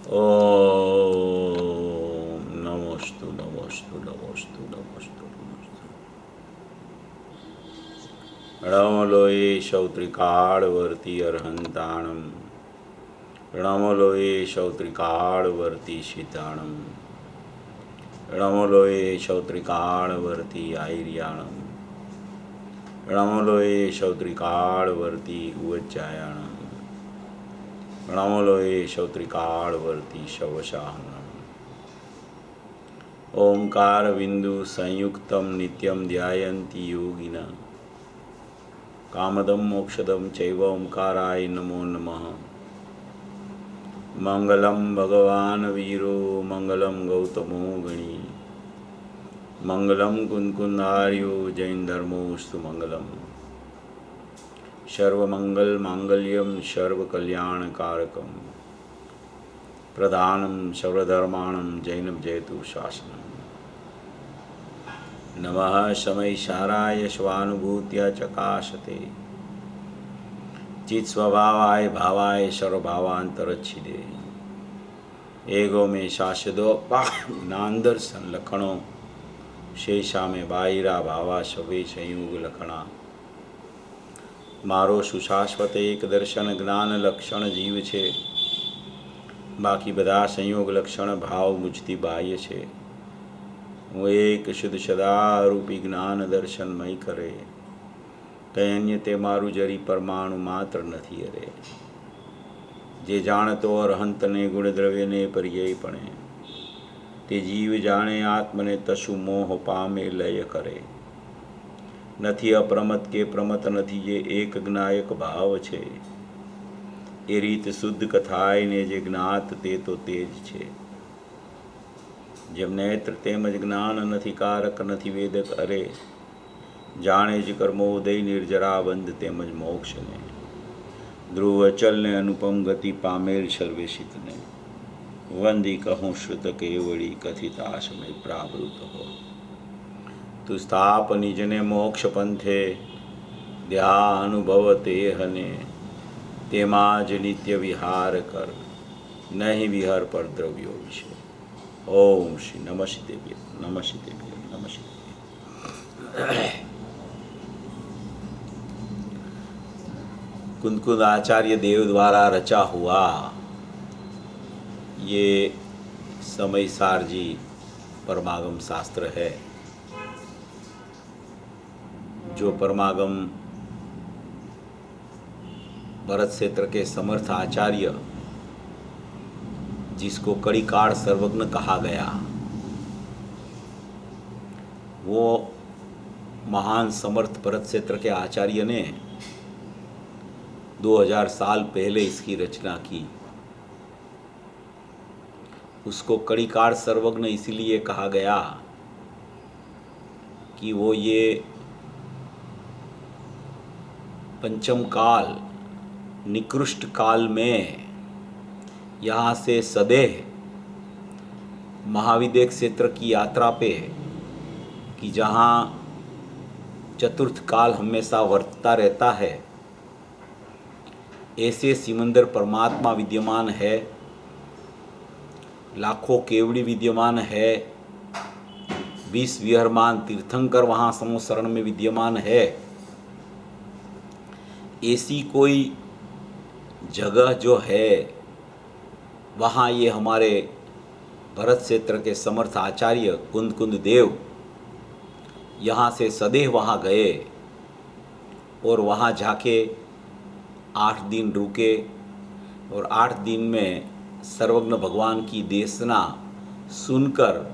ओम नमोस्तु नमोस्तु नमोस्तु नमोस्तु नमोस्तु। णमो लोये शौत्रिकाळवर्ती अर्हन्ताणं णमो लोये शौत्रिकाळवर्ती शीताणं णमो लोये शौत्रिकाळवर्ती आयर्याणं णमो लोये शौत्रिकाळवर्ती उवज्जायाणं णमो लोये शौत्रिकाळवर्ती शवशाहनम्। ओंकार बिंदु संयुक्तं नित्यं ध्यायन्ति योगिनः कामदं मोक्षदं चैव ओंकाराय नमो नमः। मंगलं भगवान् वीरो मंगलं गौतमो गणी मंगलं कुंकुंदार्यो जैन धर्मोस्तु मंगलम्। सर्वमंगल मांगल्यं सर्वकल्याणकारकं प्रधानं सर्वधर्माणं जैनं जयतु शासनम्। नमः शमैशाराय स्वानुभूत्या चकाशते चित्स्वभावाय भावाय सर्वभावांतरच्छिदे एगो में शाश्वतो ज्ञानदर्शन लखणों शेषा में बाहिरा भावा सभे संयोग लखणा मारो सुशाश्वत एक दर्शन ज्ञान लक्षण जीव छे बाकी बधा संयोग लक्षण भाव मुझती बाह्य छे। वो एक शुद्ध सदारूपी ज्ञान दर्शन मय करे कई अन्य ते मारू जरी परमाणु मात्र नहीं अरे जे जाणतो अरहंत ने गुण द्रव्य ने पर्याय पणे ते जीव जाने आत्मने तशु मोह पामे लय करे નથી અપ્રમત કે પ્રમત નથી જે એક જ્ઞાયક ભાવ છે એ રીત શુદ્ધ કથાય ને જે જ્ઞાત તે તો તેજ છે જેમ નેત્ર તેમજ જ્ઞાન નથી કારક નથી વેદક અરે જાણે જ કર્મોદય નિર્જરા બંધ તેમજ મોક્ષ ને ધ્રુવ અચલ ને અનુપમ ગતિ પામેલ સર્વેશિત ને વંદી કહું શ્રુત કેવળી કથિતાશમય પ્રાવૃત હો तु स्थाप निजने मोक्ष पंथे ध्यानुभव ते हने तेमाज नित्य विहार कर नहीं विहर पर द्रव्यो विषय। ओम श्री नमः शितेभ्य नमः शितेभ्य नमः शितेभ्य। कुंदकुंद आचार्य देव द्वारा रचा हुआ ये समयसार जी परमागम शास्त्र है जो परमागम भरत क्षेत्र के समर्थ आचार्य जिसको कड़ीकाड़ सर्वज्ञ कहा गया वो महान समर्थ भरत क्षेत्र के आचार्य ने 2000 साल पहले इसकी रचना की। उसको कड़ीकाड़ सर्वज्ञ इसीलिए कहा गया कि वो ये पंचम काल निकृष्ट काल में यहाँ से सदैह महाविद्य क्षेत्र की यात्रा पे कि जहाँ चतुर्थ काल हमेशा वर्तता रहता है ऐसे सिमंदर परमात्मा विद्यमान है लाखों केवड़ी विद्यमान है 20 विहरमान तीर्थंकर वहाँ समोसरण में विद्यमान है। ऐसी कोई जगह जो है वहाँ ये हमारे भरत क्षेत्र के समर्थ आचार्य कुंद देव यहाँ से सदैव वहाँ गए और वहाँ जाके 8 दिन रुके और 8 दिन में सर्वज्ञ भगवान की देशना सुनकर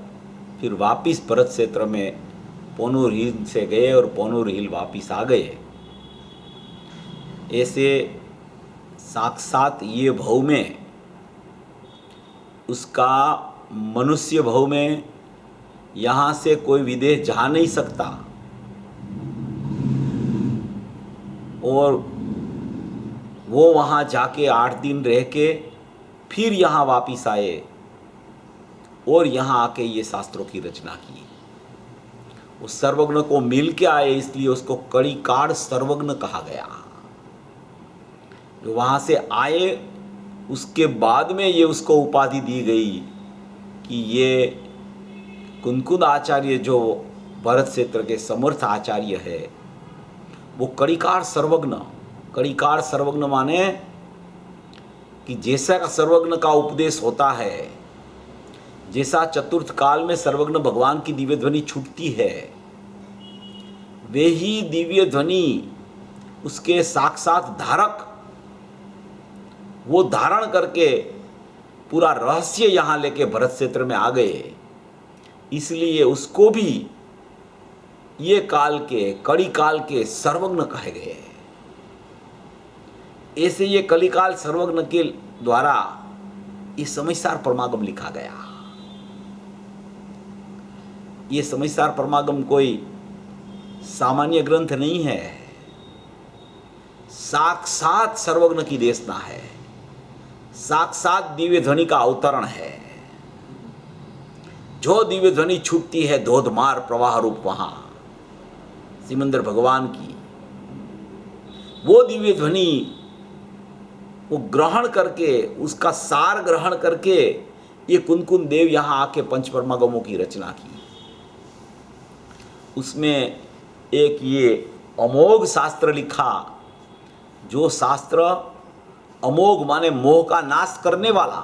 फिर वापिस भरत क्षेत्र में पोनूर हिल से गए और पोनूर हिल वापिस आ गए। ऐसे साक्षात ये भव में उसका मनुष्य भव में यहाँ से कोई विदेश जा नहीं सकता और वो वहाँ जाके 8 दिन रह के फिर यहाँ वापिस आए और यहाँ आके ये शास्त्रों की रचना की। वो सर्वज्ञ को मिल के आए इसलिए उसको कड़ीकाड़ सर्वज्ञ कहा गया। जो वहाँ से आए उसके बाद में ये उसको उपाधि दी गई कि ये कुनकुन आचार्य जो भरत क्षेत्र के समर्थ आचार्य है वो कड़िकार सर्वज्ञ। कड़िकार सर्वज्ञ माने कि जैसा का सर्वज्ञ का उपदेश होता है, जैसा चतुर्थ काल में सर्वज्ञ भगवान की दिव्य ध्वनि छूटती है, वे ही दिव्य ध्वनि उसके साक्षात धारक वो धारण करके पूरा रहस्य यहाँ लेके भरत क्षेत्र में आ गए। इसलिए उसको भी ये काल के कड़ी काल के सर्वज्ञ कहे गए। ऐसे ये कलिकाल सर्वज्ञ के द्वारा ये समयसार परमागम लिखा गया। ये समयसार परमागम कोई सामान्य ग्रंथ नहीं है, साक्षात सर्वज्ञ की देशना है, साक्षात दिव्य ध्वनि का अवतरण है। जो दिव्य ध्वनि छूटती है धोधमार प्रवाह रूप वहां सिमंदर भगवान की, वो दिव्य ध्वनि वो ग्रहण करके उसका सार ग्रहण करके ये कुनकुन देव यहाँ आके पंच परमागमों की रचना की। उसमें एक ये अमोघ शास्त्र लिखा, जो शास्त्र अमोघ माने मोह का नाश करने वाला,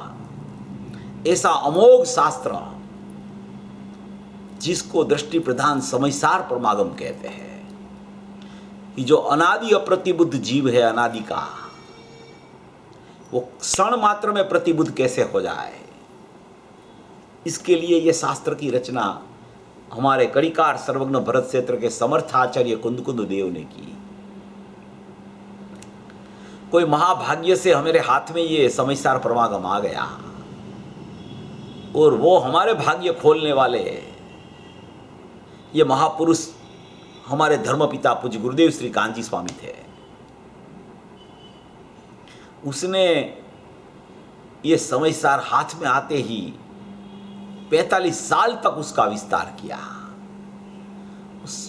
ऐसा अमोघ शास्त्र जिसको दृष्टि प्रधान समयसार परमागम कहते हैं, कि जो अनादि अप्रतिबुद्ध जीव है, अनादि का, वो क्षण मात्र में प्रतिबुद्ध कैसे हो जाए, इसके लिए ये शास्त्र की रचना हमारे कड़िकार सर्वज्ञ भरत क्षेत्र के समर्थ आचार्य कुंदकुंद देव ने की। कोई महाभाग्य से हमारे हाथ में ये समयसार परमागम आ गया, और वो हमारे भाग्य खोलने वाले ये महापुरुष हमारे धर्मपिता पूज्य गुरुदेव श्री कांची स्वामी थे। उसने ये समयसार हाथ में आते ही 45 साल तक उसका विस्तार किया।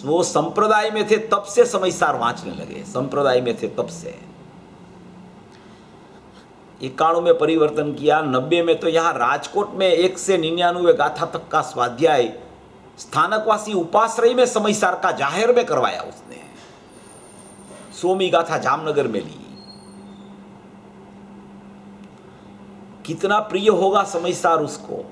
वो संप्रदाय में थे तब से समयसार वांचने लगे, संप्रदाय में थे तब से। 91 में परिवर्तन किया, 90 में तो यहाँ राजकोट में 1 से 99 गाथा तक का स्वाध्याय स्थानकवासी उपाश्रय में समयसार का जाहिर में करवाया उसने। 100वीं गाथा जामनगर में ली। कितना प्रिय होगा समयसार उसको,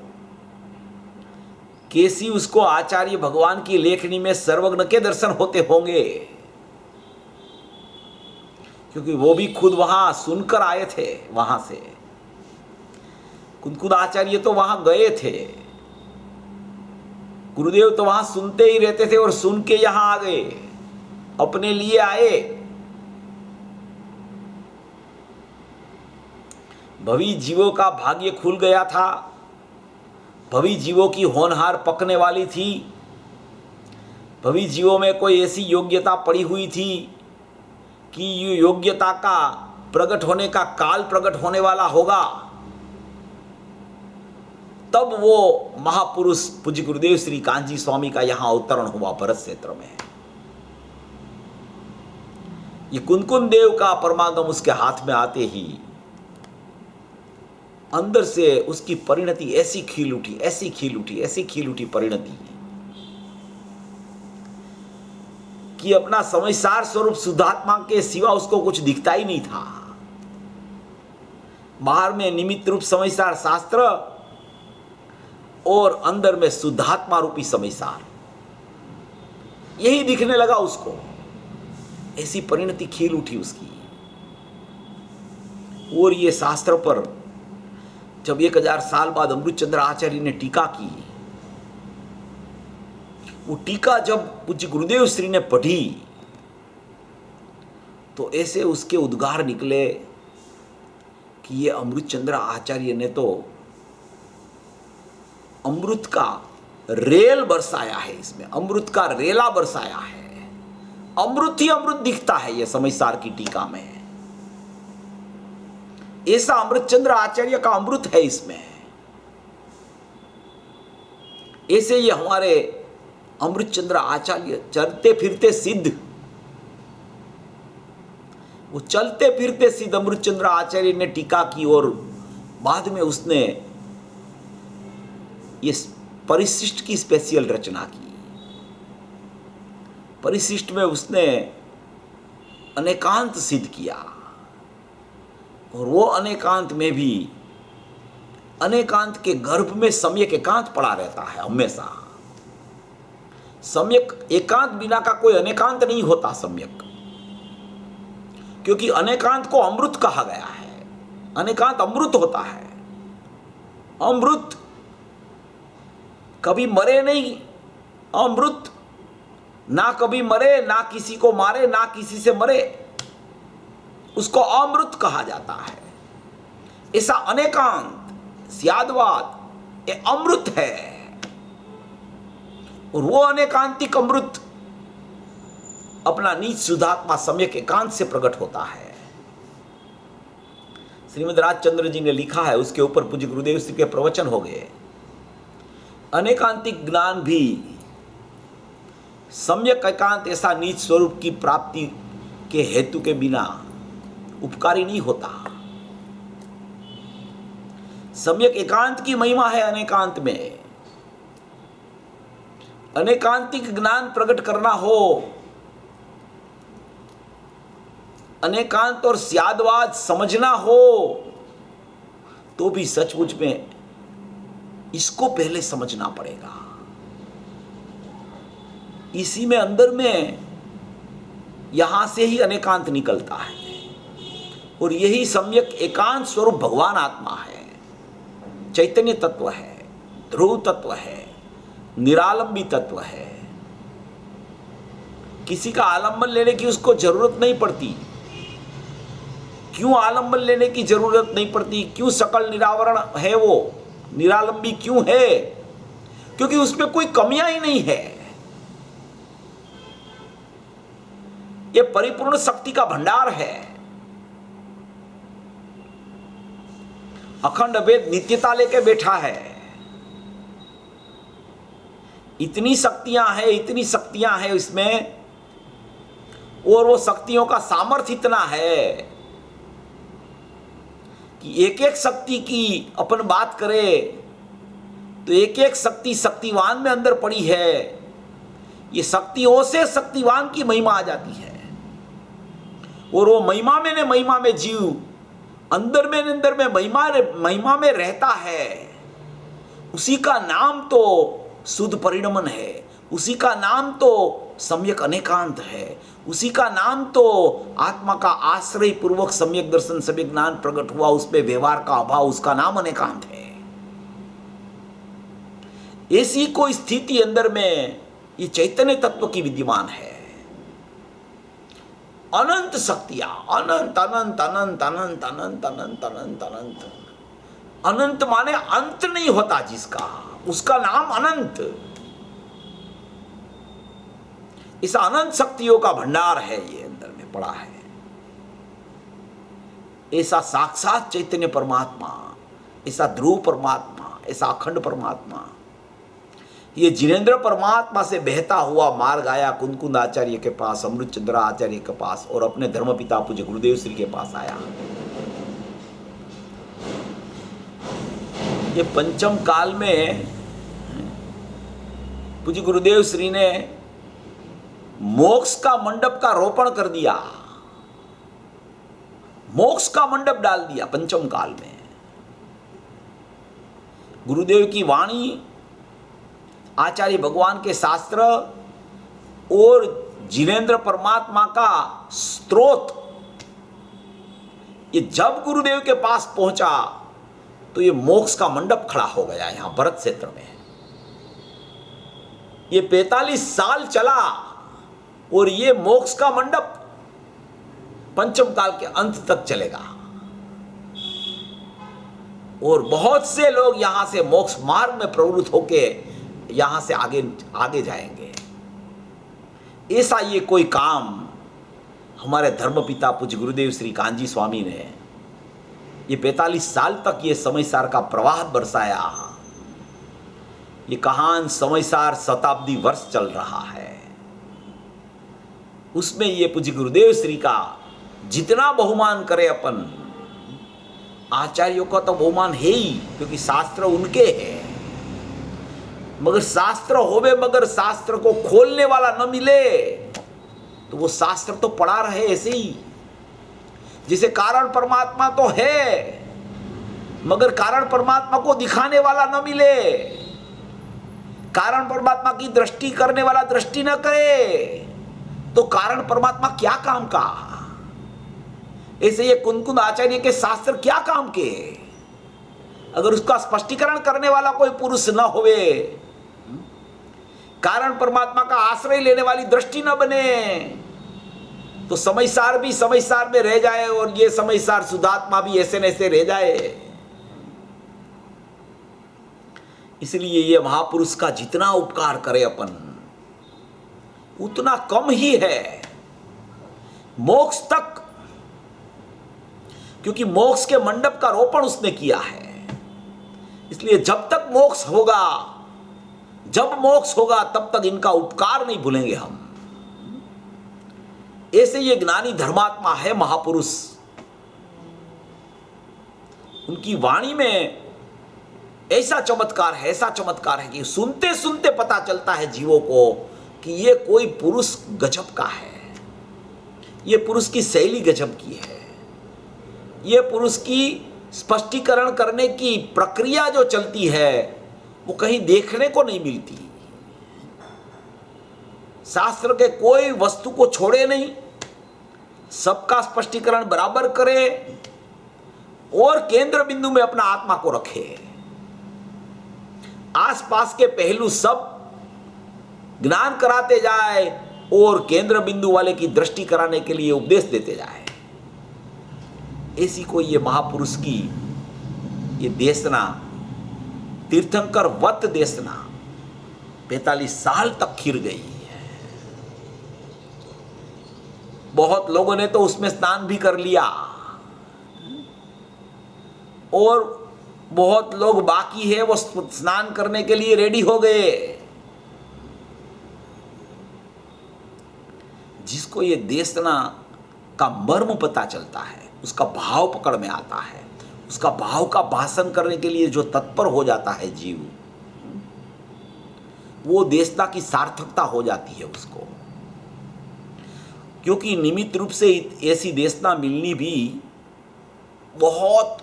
कैसी उसको आचार्य भगवान की लेखनी में सर्वज्ञ के दर्शन होते होंगे, क्योंकि वो भी खुद वहां सुनकर आए थे। वहां से कुनकुन आचार्य तो वहां गए थे, गुरुदेव तो वहां सुनते ही रहते थे और सुन के यहां आ गए, अपने लिए आए। भवी जीवों का भाग्य खुल गया था, भवी जीवों की होनहार पकने वाली थी, भवी जीवों में कोई ऐसी योग्यता पड़ी हुई थी कि ये योग्यता का प्रकट होने का काल प्रकट होने वाला होगा। तब वो महापुरुष पूज्य गुरुदेव श्री कांची स्वामी का यहां अवतरण हुआ भरत क्षेत्र में। ये कुनकुन देव का परमागम उसके हाथ में आते ही अंदर से उसकी परिणति ऐसी खिल उठी, ऐसी खिल उठी, ऐसी खिल उठी परिणति कि अपना समयसार स्वरूप शुद्धात्मा के सिवा उसको कुछ दिखता ही नहीं था। बाहर में निमित्त रूप समयसार शास्त्र और अंदर में शुद्धात्मा रूपी समयसार, यही दिखने लगा उसको। ऐसी परिणति खिल उठी उसकी। और ये शास्त्र पर जब 1000 साल बाद अमृतचंद्र आचार्य ने टीका की, वो टीका जब पूज्य गुरुदेव श्री ने पढ़ी तो ऐसे उसके उद्गार निकले कि ये अमृतचंद्र आचार्य ने तो अमृत का रेल बरसाया है, इसमें अमृत का रेला बरसाया है। अमृत ही अमृत दिखता है ये समयसार की टीका में। ऐसा अमृतचंद्र आचार्य का अमृत है इसमें। ऐसे ये हमारे अमृतचंद्र आचार्य चलते फिरते सिद्ध, वो चलते फिरते सिद्ध अमृतचंद्र आचार्य ने टीका की और बाद में उसने ये परिशिष्ट की स्पेशल रचना की। परिशिष्ट में उसने अनेकांत सिद्ध किया और वो अनेकांत में भी अनेकांत के गर्भ में सम्यक एकांत पड़ा रहता है हमेशा। सम्यक एकांत बिना का कोई अनेकांत नहीं होता सम्यक, क्योंकि अनेकांत को अमृत कहा गया है। अनेकांत अमृत होता है। अमृत कभी मरे नहीं, अमृत ना कभी मरे, ना किसी को मारे, ना किसी से मरे, उसको अमृत कहा जाता है। ऐसा अनेकांत स्यादवाद ये अमृत है और वो अनेकांतिक अमृत अपना नीच शुद्धात्मा सम्यक एकांत से प्रकट होता है। श्रीमद् राजचंद्र जी ने लिखा है, उसके ऊपर पूज्य गुरुदेव श्री के प्रवचन हो गए। अनेकांतिक ज्ञान भी सम्यक एकांत ऐसा नीच स्वरूप की प्राप्ति के हेतु के बिना उपकारी नहीं होता। सम्यक एकांत की महिमा है अनेकांत में। अनेकांतिक ज्ञान प्रकट करना हो, अनेकांत और स्यादवाद समझना हो, तो भी सचमुच में इसको पहले समझना पड़ेगा। इसी में अंदर में यहां से ही अनेकांत निकलता है और यही सम्यक एकांत स्वरूप भगवान आत्मा है, चैतन्य तत्व है, ध्रुव तत्व है, निरालंबी तत्व है। किसी का आलंबन लेने की उसको जरूरत नहीं पड़ती। क्यों आलंबन लेने की जरूरत नहीं पड़ती? क्यों सकल निरावरण है वो, निरालंबी क्यों है? क्योंकि उसमें कोई कमियां ही नहीं है। ये परिपूर्ण शक्ति का भंडार है। अखंड अभेद नित्यता लेके बैठा है। इतनी शक्तियां हैं, इतनी शक्तियां हैं इसमें, और वो शक्तियों का सामर्थ्य इतना है कि एक एक शक्ति की अपन बात करें तो एक एक शक्ति शक्तिवान में अंदर पड़ी है। ये शक्तियों से शक्तिवान की महिमा आ जाती है और वो महिमा में जीव अंदर में महिमा में रहता है। उसी का नाम तो शुद्ध परिणमन है, उसी का नाम तो सम्यक अनेकांत है, उसी का नाम तो आत्मा का आश्रय पूर्वक सम्यक दर्शन सम्यक ज्ञान प्रकट हुआ, उसमें व्यवहार का अभाव, उसका नाम अनेकांत है। ऐसी कोई स्थिति अंदर में ये चैतन्य तत्व की विद्यमान है। अनंत शक्तियां, अनंत अनंत अनंत अनंत अनंत अनंत अनंत अनंत अनंत माने अंत नहीं होता जिसका, उसका नाम अनंत। इस अनंत शक्तियों का भंडार है, ये अंदर में पड़ा है। ऐसा साक्षात चैतन्य परमात्मा, ऐसा ध्रुव परमात्मा, ऐसा अखंड परमात्मा, ये जिनेन्द्र परमात्मा से बहता हुआ मार्ग आया कुंदकुंद आचार्य के पास, अमृतचंद्र आचार्य के पास और अपने धर्मपिता पूज्य गुरुदेव श्री के पास आया। ये पंचम काल में पूज्य गुरुदेव श्री ने मोक्ष का मंडप का रोपण कर दिया, मोक्ष का मंडप डाल दिया पंचम काल में। गुरुदेव की वाणी, आचार्य भगवान के शास्त्र और जिनेन्द्र परमात्मा का स्रोत, ये जब गुरुदेव के पास पहुंचा तो ये मोक्ष का मंडप खड़ा हो गया यहां भरत क्षेत्र में। ये 45 साल चला और ये मोक्ष का मंडप पंचम काल के अंत तक चलेगा और बहुत से लोग यहां से मोक्ष मार्ग में प्रवृत्त होके यहां से आगे जाएंगे। ऐसा ये कोई काम हमारे धर्मपिता पूज्य गुरुदेव श्री कांजी स्वामी ने ये 45 साल तक ये समयसार का प्रवाह बरसाया। ये कहान समयसार शताब्दी वर्ष चल रहा है, उसमें ये पूज्य गुरुदेव श्री का जितना बहुमान करे अपन, आचार्यों का तो बहुमान है ही, क्योंकि शास्त्र उनके हैं। मगर शास्त्र होवे मगर शास्त्र को खोलने वाला न मिले तो वो शास्त्र तो पड़ा रहे ऐसे ही। जिसे कारण परमात्मा तो है मगर कारण परमात्मा को दिखाने वाला न मिले, कारण परमात्मा की दृष्टि करने वाला दृष्टि न करे, तो कारण परमात्मा क्या काम का। ऐसे ये कुंद आचार्य के शास्त्र क्या काम के, अगर उसका स्पष्टीकरण करने वाला कोई पुरुष न होवे, कारण परमात्मा का आश्रय लेने वाली दृष्टि न बने, तो समयसार भी समयसार में रह जाए और ये समयसार शुद्धात्मा भी ऐसे न ऐसे रह जाए। इसलिए ये महापुरुष का जितना उपकार करे अपन उतना कम ही है मोक्ष तक, क्योंकि मोक्ष के मंडप का रोपण उसने किया है। इसलिए जब तक मोक्ष होगा, जब मोक्ष होगा तब तक इनका उपकार नहीं भूलेंगे हम। ऐसे ये ज्ञानी धर्मात्मा है महापुरुष, उनकी वाणी में ऐसा चमत्कार है, ऐसा चमत्कार है कि सुनते सुनते पता चलता है जीवों को कि ये कोई पुरुष गजब का है, ये पुरुष की शैली गजब की है, ये पुरुष की स्पष्टीकरण करने की प्रक्रिया जो चलती है वो कहीं देखने को नहीं मिलती। शास्त्र के कोई वस्तु को छोड़े नहीं, सबका स्पष्टीकरण बराबर करे और केंद्र बिंदु में अपना आत्मा को रखे। आसपास के पहलू सब ज्ञान कराते जाए और केंद्र बिंदु वाले की दृष्टि कराने के लिए उपदेश देते जाए। ऐसी कोई ये महापुरुष की ये देशना, तीर्थंकर वत देशना 45 साल तक खिर गई है। बहुत लोगों ने तो उसमें स्नान भी कर लिया और बहुत लोग बाकी है वो स्नान करने के लिए रेडी हो गए। जिसको ये देशना का मर्म पता चलता है, उसका भाव पकड़ में आता है, उसका भाव का भाषण करने के लिए जो तत्पर हो जाता है जीव, वो देशना की सार्थकता हो जाती है उसको। क्योंकि निमित्त रूप से ऐसी देशना मिलनी भी बहुत,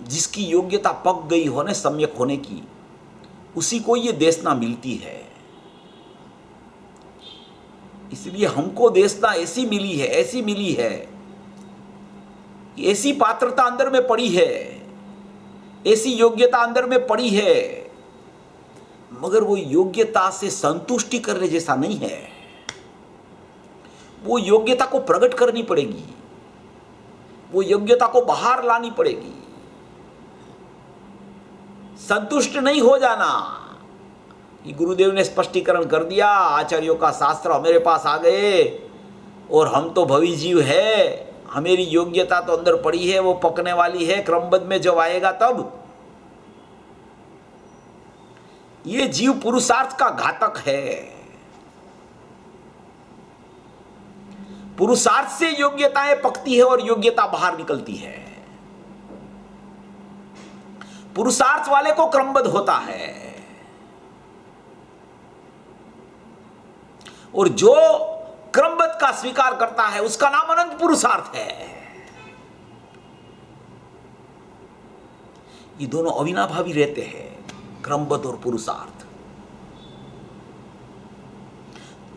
जिसकी योग्यता पक गई होने सम्यक होने की, उसी को ये देशना मिलती है। इसलिए हमको देशना ऐसी मिली है, ऐसी मिली है, ऐसी पात्रता अंदर में पड़ी है, ऐसी योग्यता अंदर में पड़ी है, मगर वो योग्यता से संतुष्टि करने जैसा नहीं है। वो योग्यता को प्रकट करनी पड़ेगी, वो योग्यता को बाहर लानी पड़ेगी। संतुष्ट नहीं हो जाना कि गुरुदेव ने स्पष्टीकरण कर दिया, आचार्यों का शास्त्र मेरे पास आ गए और हम तो भवी जीव है, हमारी योग्यता तो अंदर पड़ी है, वो पकने वाली है, क्रमबद्ध में जब आएगा तब। ये जीव पुरुषार्थ का घातक है। पुरुषार्थ से योग्यताएं पकती है और योग्यता बाहर निकलती है। पुरुषार्थ वाले को क्रमबद्ध होता है और जो क्रमबद्ध का स्वीकार करता है उसका नाम अनंत पुरुषार्थ है। ये दोनों अविनाभावी रहते हैं, क्रमबद्ध और पुरुषार्थ।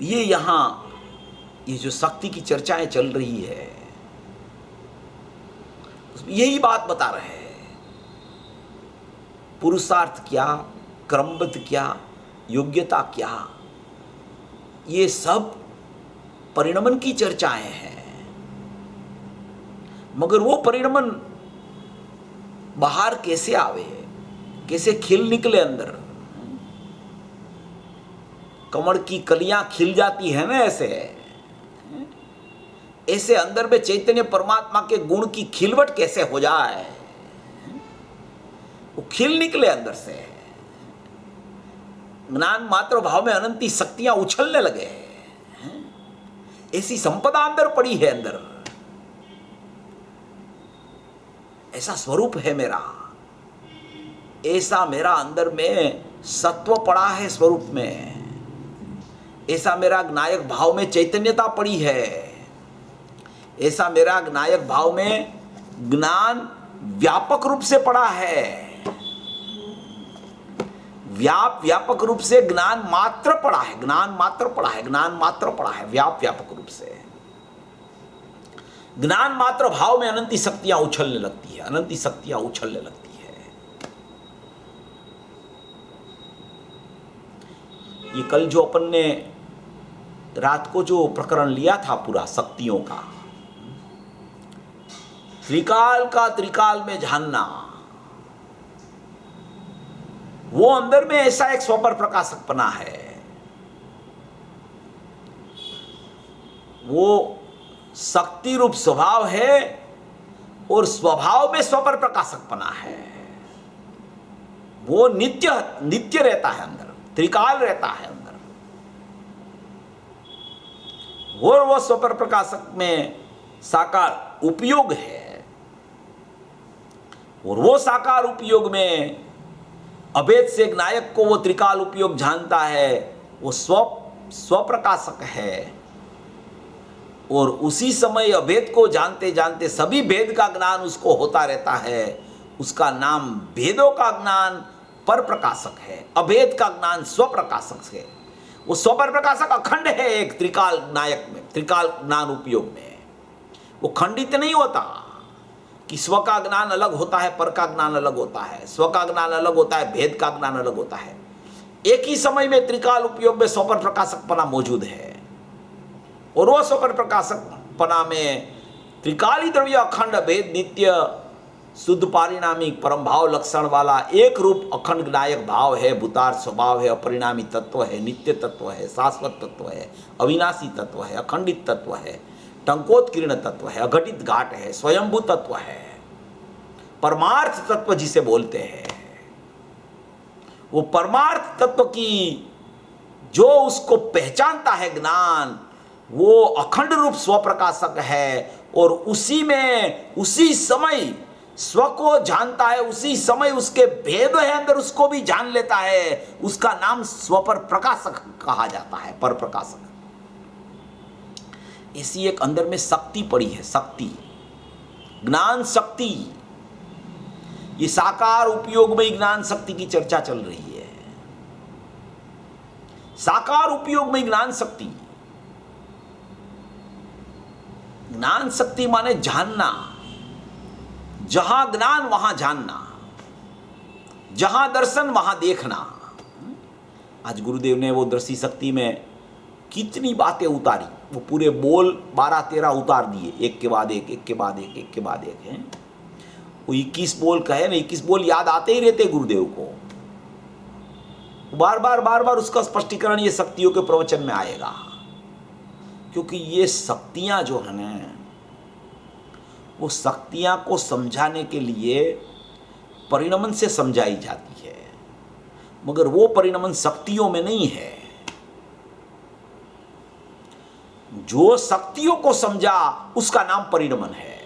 ये यहां ये जो शक्ति की चर्चाएं चल रही है उसमें यही बात बता रहे हैं। पुरुषार्थ क्या, क्रमबद्ध क्या, योग्यता क्या, ये सब परिणमन की चर्चाएं हैं। मगर वो परिणमन बाहर कैसे आवे, कैसे खिल निकले अंदर। कमल की कलियां खिल जाती है ना, ऐसे अंदर में चैतन्य परमात्मा के गुण की खिलवट कैसे हो जाए, वो खिल निकले अंदर से। ज्ञान मात्र भाव में अनंती शक्तियां उछलने लगे, ऐसी संपदा अंदर पड़ी है अंदर। ऐसा स्वरूप है मेरा, ऐसा मेरा अंदर में सत्व पड़ा है स्वरूप में, ऐसा मेरा नायक भाव में चैतन्यता पड़ी है, ऐसा मेरा नायक भाव में ज्ञान व्यापक रूप से पड़ा है, व्यापक रूप से ज्ञान मात्र पड़ा है, ज्ञान मात्र पड़ा है, ज्ञान मात्र पड़ा है, व्यापक रूप से ज्ञान मात्र भाव में अनंती शक्तियां उछलने लगती है, अनंती शक्तियां उछलने लगती है। ये कल जो अपन ने रात को जो प्रकरण लिया था पूरा शक्तियों का, त्रिकाल का त्रिकाल में जानना, वो अंदर में ऐसा एक स्वपर प्रकाशकपना है, वो शक्ति रूप स्वभाव है और स्वभाव में स्वपर प्रकाशकपना है, वो नित्य नित्य रहता है अंदर, त्रिकाल रहता है अंदर, और वो स्वपर प्रकाशक में साकार उपयोग है, और वो साकार उपयोग में अभेद से नायक को वो त्रिकाल उपयोग जानता है, वो स्वप्रकाशक है, और उसी समय अभेद को जानते जानते सभी भेद का ज्ञान उसको होता रहता है, उसका नाम भेदों का ज्ञान पर प्रकाशक है, अभेद का ज्ञान स्वप्रकाशक है। वो स्वपर प्रकाशक अखंड है एक त्रिकाल नायक में, त्रिकाल ज्ञान उपयोग में, वो खंडित नहीं होता कि स्व का ज्ञान अलग होता है, पर का ज्ञान अलग होता है, स्व का ज्ञान अलग होता है, भेद का ज्ञान अलग होता है। एक ही समय में त्रिकाल उपयोग में स्वपर प्रकाशकपना मौजूद है, और वो स्वपर प्रकाशकपना में त्रिकाली द्रव्य अखंड भेद नित्य शुद्ध पारिणामी परम भाव लक्षण वाला एक रूप अखंड नायक भाव है, भूतार स्वभाव है, अपरिणामी तत्व है, नित्य तत्व है, शाश्वत तत्व है, अविनाशी तत्व है, अखंडित तत्व है, टंकोत्कीर्ण तत्व है, अघटित घाट है, स्वयंभू तत्व है, परमार्थ तत्व जिसे बोलते हैं। वो परमार्थ तत्व की जो उसको पहचानता है ज्ञान, वो अखंड रूप स्वप्रकाशक है, और उसी में उसी समय स्व को जानता है, उसी समय उसके भेद है अंदर उसको भी जान लेता है, उसका नाम स्वपर प्रकाशक कहा जाता है, पर प्रकाशक। इसी एक अंदर में शक्ति पड़ी है, शक्ति, ज्ञान शक्ति। ये साकार उपयोग में ज्ञान शक्ति की चर्चा चल रही है, साकार उपयोग में ज्ञान शक्ति। ज्ञान शक्ति माने जानना, जहां ज्ञान वहां जानना, जहां दर्शन वहां देखना। आज गुरुदेव ने वो दृष्टि शक्ति में कितनी बातें उतारी, वो पूरे बोल 12-13 उतार दिए, एक के बाद एक, एक के बाद एक, एक के बाद एक है। वो 21 बोल कहे ना, 21 बोल याद आते ही रहते गुरुदेव को, बार बार उसका स्पष्टीकरण ये शक्तियों के प्रवचन में आएगा, क्योंकि ये शक्तियां जो है ना, वो शक्तियां को समझाने के लिए परिणमन से समझाई जाती है, मगर वो परिणमन शक्तियों में नहीं है। जो शक्तियों को समझा उसका नाम परिणमन है,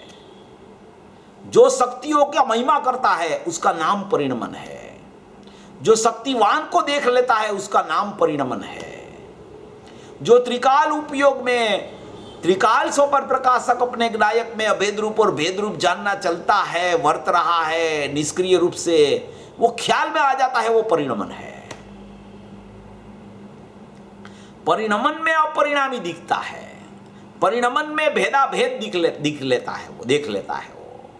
जो शक्तियों का महिमा करता है उसका नाम परिणमन है, जो शक्तिवान को देख लेता है उसका नाम परिणमन है, जो त्रिकाल उपयोग में त्रिकाल स्वपर प्रकाशक अपने नायक में अभेद रूप और भेद रूप जानना चलता है, वर्त रहा है निष्क्रिय रूप से, वो ख्याल में आ जाता है, वो परिणमन है। परिणमन में अपरिणामी दिखता है, परिणमन में भेदा भेद दिख लेता है, वो देख लेता है वो,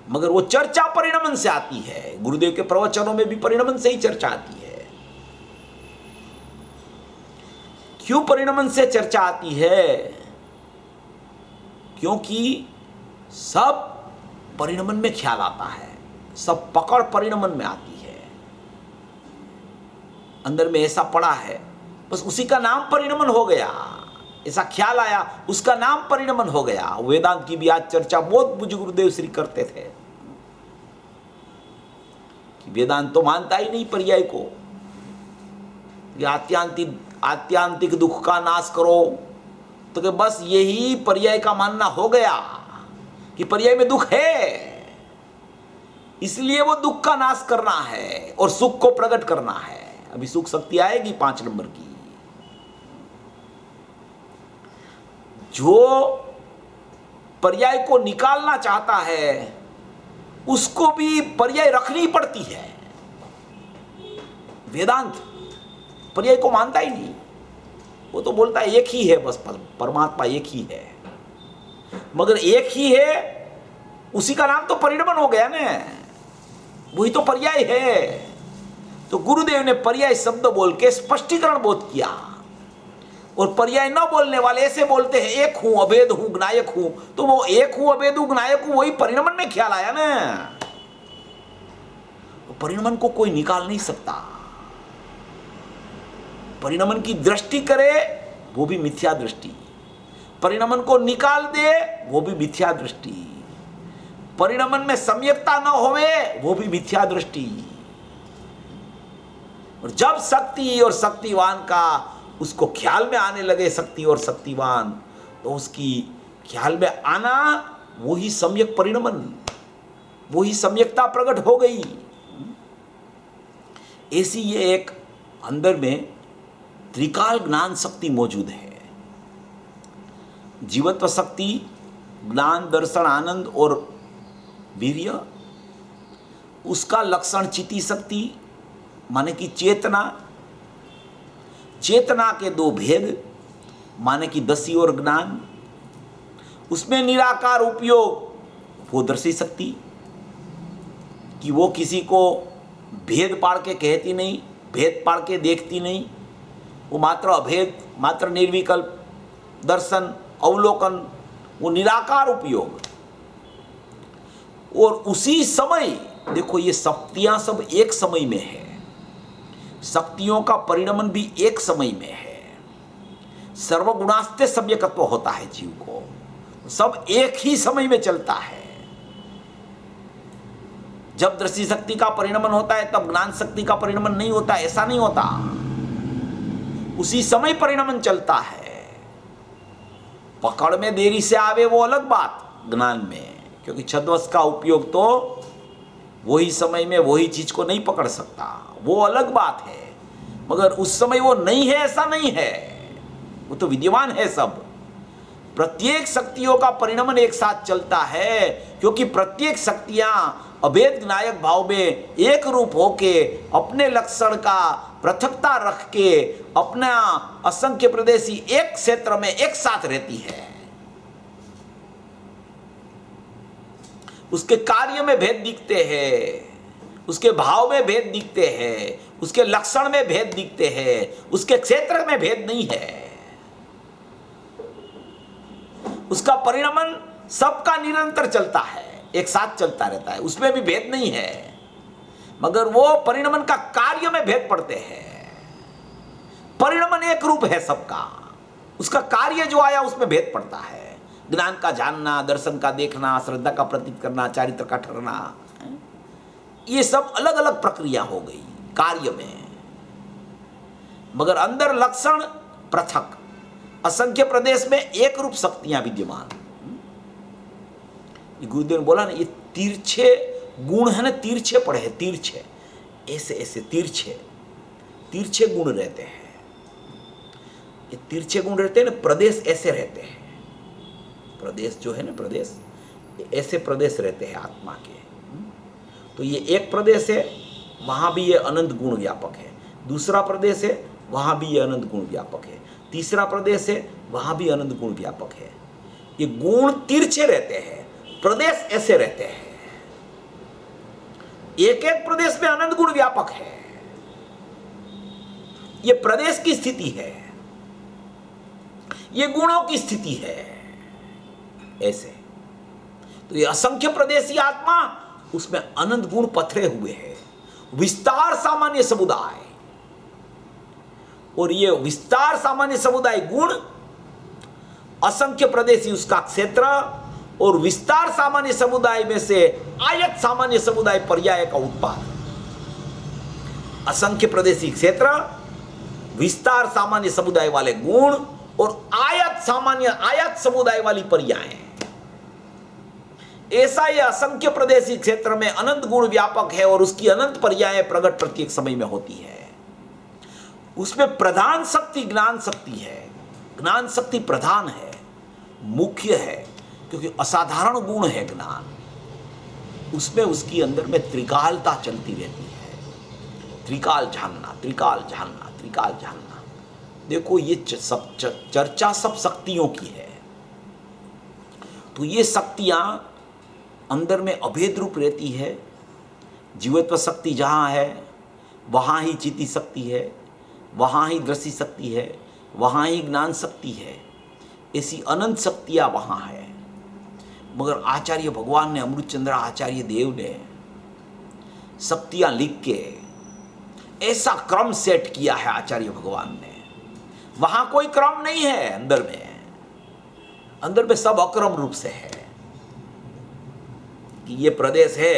मगर वो चर्चा परिणमन से आती है। गुरुदेव के प्रवचनों में भी परिणमन से ही चर्चा आती है। क्यों परिणमन से चर्चा आती है? क्योंकि सब परिणमन में ख्याल आता है, सब पकड़ परिणमन में आती है। अंदर में ऐसा पड़ा है, बस उसी का नाम परिणमन हो गया, ऐसा ख्याल आया, उसका नाम परिणमन हो गया। वेदांत की भी आज चर्चा बहुत पूज्य गुरुदेव श्री करते थे कि वेदांत तो मानता ही नहीं पर्याय को, आत्यांतिक दुख का नाश करो, तो कि बस यही पर्याय का मानना हो गया कि पर्याय में दुख है। इसलिए वो दुख का नाश करना है और सुख को प्रकट करना है। अभी सुख शक्ति आएगी 5 नंबर की। जो पर्याय को निकालना चाहता है उसको भी पर्याय रखनी पड़ती है। वेदांत पर्याय को मानता ही नहीं, वो तो बोलता है एक ही है, बस परमात्मा एक ही है। मगर एक ही है उसी का नाम तो परिणमन हो गया ना, वही तो पर्याय है। तो गुरुदेव ने पर्याय शब्द बोल के स्पष्टीकरण बोध किया। और पर्याय न बोलने वाले ऐसे बोलते हैं एक हूं, अभेद हूं, ज्ञायक हूं। तो वो एक हूं, अभेद हूं, ज्ञायक हूं, वही परिणमन में ख्याल आया ना। तो परिणमन को कोई निकाल नहीं सकता। परिणमन की दृष्टि करे वो भी मिथ्या दृष्टि, परिणमन को निकाल दे वो भी मिथ्या दृष्टि, परिणमन में सम्यकता न होवे वो भी मिथ्या दृष्टि। और जब शक्ति और शक्तिवान का उसको ख्याल में आने लगे, शक्ति और शक्तिवान, तो उसकी ख्याल में आना वही सम्यक परिणमन, वही सम्यकता प्रकट हो गई। ऐसी ये एक अंदर में त्रिकाल ज्ञान शक्ति मौजूद है। जीवत्व शक्ति, ज्ञान, दर्शन, आनंद और वीर्य। उसका लक्षण चिति शक्ति माने कि चेतना, चेतना के 2 भेद माने कि दसी और ज्ञान। उसमें निराकार उपयोग वो दर्शी शक्ति कि वो किसी को भेद पाड़ के कहती नहीं, भेद पाड़ के देखती नहीं, वो मात्र अभेद, मात्र निर्विकल्प दर्शन, अवलोकन, वो निराकार उपयोग। और उसी समय देखो ये शक्तियां सब एक समय में है, शक्तियों का परिणमन भी एक समय में है। सर्वगुणास्ते सम्यकत्व होता है जीव को, सब एक ही समय में चलता है। जब दृष्टि शक्ति का परिणमन होता है तब ज्ञान शक्ति का परिणमन नहीं होता, ऐसा नहीं होता, उसी समय परिणमन चलता है। पकड़ में देरी से आवे वो अलग बात, ज्ञान में, क्योंकि छद्मस का उपयोग तो वही समय में वही चीज को नहीं पकड़ सकता, वो अलग बात है। मगर उस समय वो नहीं है ऐसा नहीं है, वो तो विद्यमान है सब। प्रत्येक शक्तियों का परिणमन एक साथ चलता है, क्योंकि प्रत्येक शक्तियां अभेद ज्ञायक भाव में एक रूप होके अपने लक्षण का पृथकता रख के अपना असंख्य प्रदेशी एक क्षेत्र में एक साथ रहती है। उसके कार्य में भेद दिखते हैं, उसके भाव में भेद दिखते हैं, उसके लक्षण में भेद दिखते हैं, उसके क्षेत्र में भेद नहीं है। उसका परिणमन सबका निरंतर चलता है, एक साथ चलता रहता है, उसमें भी भेद नहीं है। मगर वो परिणमन का कार्य में भेद पड़ते हैं। परिणमन एक रूप है सबका, उसका कार्य जो आया उसमें भेद पड़ता है। ज्ञान का जानना, दर्शन का देखना, श्रद्धा का प्रतीत करना, चारित्र का ठहरना, ये सब अलग अलग प्रक्रिया हो गई कार्य में। मगर अंदर लक्षण पृथक, असंख्य प्रदेश में एक रूप शक्तियां विद्यमान। गुरुदेव ने बोला ना, ये तिरछे गुण है ना, तिरछे पड़े हैं, तिरछे, ऐसे ऐसे तिरछे तिरछे गुण रहते हैं। ये तिरछे गुण रहते हैं ना, प्रदेश ऐसे रहते हैं। प्रदेश जो है ना, प्रदेश ऐसे प्रदेश रहते हैं आत्मा के। तो ये एक प्रदेश है, वहां भी ये अनंत गुण व्यापक है। दूसरा प्रदेश है, वहां भी ये अनंत गुण व्यापक है। तीसरा प्रदेश है, वहां भी अनंत गुण व्यापक है। ये गुण तिरछे रहते हैं, प्रदेश ऐसे रहते हैं। एक एक प्रदेश में अनंत गुण व्यापक है। ये प्रदेश की स्थिति है, ये गुणों की स्थिति है। ऐसे तो ये असंख्य प्रदेशी आत्मा, उसमें अनंत गुण पथरे हुए हैं। विस्तार सामान्य समुदाय, और ये विस्तार सामान्य समुदाय गुण, असंख्य प्रदेशी उसका क्षेत्र, और विस्तार सामान्य समुदाय में से आयत सामान्य समुदाय पर्याय का उत्पाद। असंख्य प्रदेशी क्षेत्र, विस्तार सामान्य समुदाय वाले गुण, और आयत सामान्य आयत समुदाय वाली पर्याय। ऐसा ये असंख्य प्रदेशी क्षेत्र में अनंत गुण व्यापक है और उसकी अनंत पर्याय प्रकट प्रत्येक समय में होती है। उसमें प्रधान शक्ति ज्ञान शक्ति है। ज्ञान शक्ति प्रधान है, मुख्य है, क्योंकि असाधारण गुण है ज्ञान। उसमें उसकी अंदर में त्रिकालता चलती रहती है। त्रिकाल जानना, त्रिकाल जानना, त्रिकाल जानना। देखो ये सब चर्चा सब शक्तियों की है। तो ये शक्तियां अंदर में अभेद रूप रहती है। जीवत्व शक्ति जहाँ है वहाँ ही चिति शक्ति है, वहाँ ही दृष्टि शक्ति है, वहाँ ही ज्ञान शक्ति है। ऐसी अनंत शक्तियाँ वहाँ है। मगर आचार्य भगवान ने, अमृतचंद्र आचार्य देव ने शक्तियाँ लिख के ऐसा क्रम सेट किया है आचार्य भगवान ने। वहाँ कोई क्रम नहीं है अंदर में। अंदर में सब अक्रम रूप से है कि ये प्रदेश है,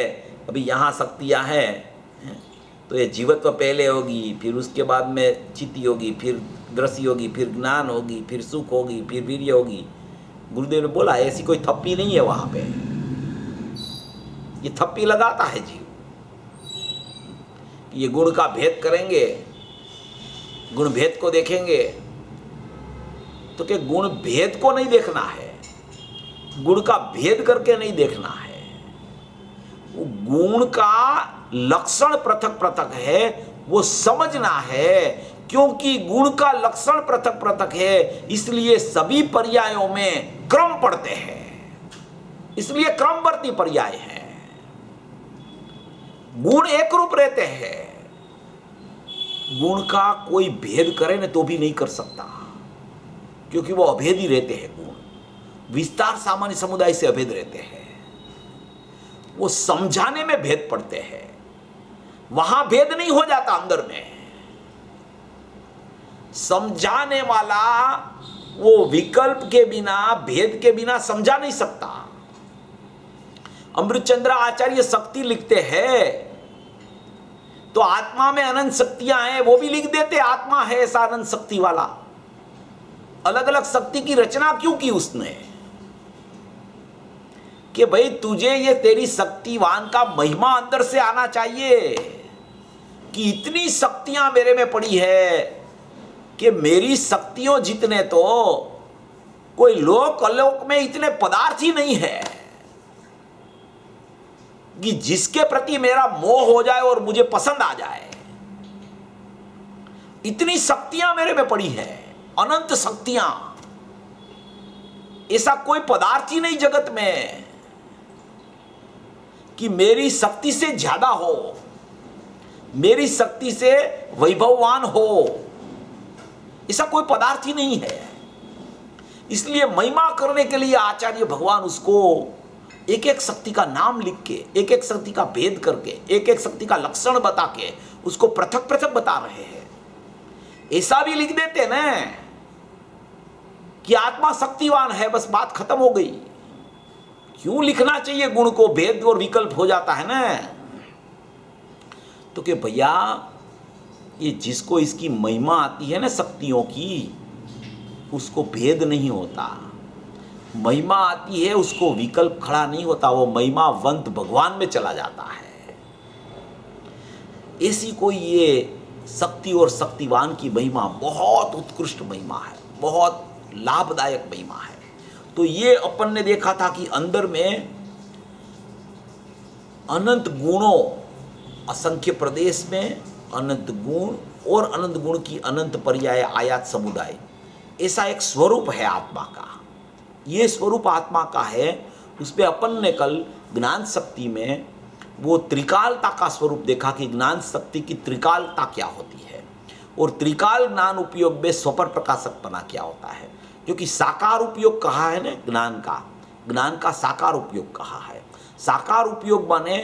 अभी यहाँ शक्तियाँ हैं, तो ये जीवत्व पहले होगी, फिर उसके बाद में चित्ती होगी, फिर दृष्टि होगी, फिर ज्ञान होगी, फिर सुख होगी, फिर वीर्य होगी। गुरुदेव ने बोला ऐसी कोई थप्पी नहीं है वहाँ पे। ये थप्पी लगाता है जीव। ये गुण का भेद करेंगे, गुण भेद को देखेंगे, तो क्या गुण भेद को नहीं देखना है, गुण का भेद करके नहीं देखना है। वो गुण का लक्षण पृथक पृथक है, वो समझना है। क्योंकि गुण का लक्षण पृथक पृथक है, इसलिए सभी पर्यायों में क्रम पढ़ते हैं, इसलिए क्रमवर्ती पर्याय है। गुण एक रूप रहते हैं। गुण का कोई भेद करे ना तो भी नहीं कर सकता, क्योंकि वो अभेद ही रहते हैं। गुण विस्तार सामान्य समुदाय से अभेद रहते हैं। वो समझाने में भेद पड़ते हैं, वहां भेद नहीं हो जाता। अंदर में समझाने वाला वो विकल्प के बिना, भेद के बिना समझा नहीं सकता। अमृतचंद्र आचार्य शक्ति लिखते हैं तो आत्मा में अनंत शक्तियां हैं, वो भी लिख देते आत्मा है ऐसा अनंत शक्ति वाला। अलग अलग शक्ति की रचना क्यों की उसने? कि भाई तुझे ये तेरी शक्तिवान का महिमा अंदर से आना चाहिए कि इतनी शक्तियां मेरे में पड़ी है कि मेरी शक्तियों जितने तो कोई लोक अलोक में इतने पदार्थ ही नहीं है कि जिसके प्रति मेरा मोह हो जाए और मुझे पसंद आ जाए। इतनी शक्तियां मेरे में पड़ी है, अनंत शक्तियां। ऐसा कोई पदार्थ ही नहीं जगत में कि मेरी शक्ति से ज्यादा हो, मेरी शक्ति से वैभववान हो। ऐसा कोई पदार्थ ही नहीं है। इसलिए महिमा करने के लिए आचार्य भगवान उसको एक एक शक्ति का नाम लिख के, एक एक शक्ति का भेद करके, एक एक शक्ति का लक्षण बता के उसको पृथक पृथक बता रहे हैं। ऐसा भी लिख देते ना कि आत्मा शक्तिवान है, बस बात खत्म हो गई। क्यों लिखना चाहिए गुण को? भेद और विकल्प हो जाता है ना। तो कि भैया ये जिसको इसकी महिमा आती है ना शक्तियों की, उसको भेद नहीं होता। महिमा आती है उसको विकल्प खड़ा नहीं होता, वो महिमावंत भगवान में चला जाता है। ऐसी कोई ये शक्ति और शक्तिवान की महिमा बहुत उत्कृष्ट महिमा है, बहुत लाभदायक महिमा है। तो ये अपन ने देखा था कि अंदर में अनंत गुणों, असंख्य प्रदेश में अनंत गुण और अनंत गुण की अनंत पर्याय आयात समुदाय, ऐसा एक स्वरूप है आत्मा का। ये स्वरूप आत्मा का है। उस पर अपन ने कल ज्ञान शक्ति में वो त्रिकालता का स्वरूप देखा कि ज्ञान शक्ति की त्रिकालता क्या होती है और त्रिकाल ज्ञान उपयोग में स्वपर प्रकाशकपना क्या होता है। क्योंकि साकार उपयोग कहा है ना ज्ञान का साकार उपयोग कहा है। साकार उपयोग माने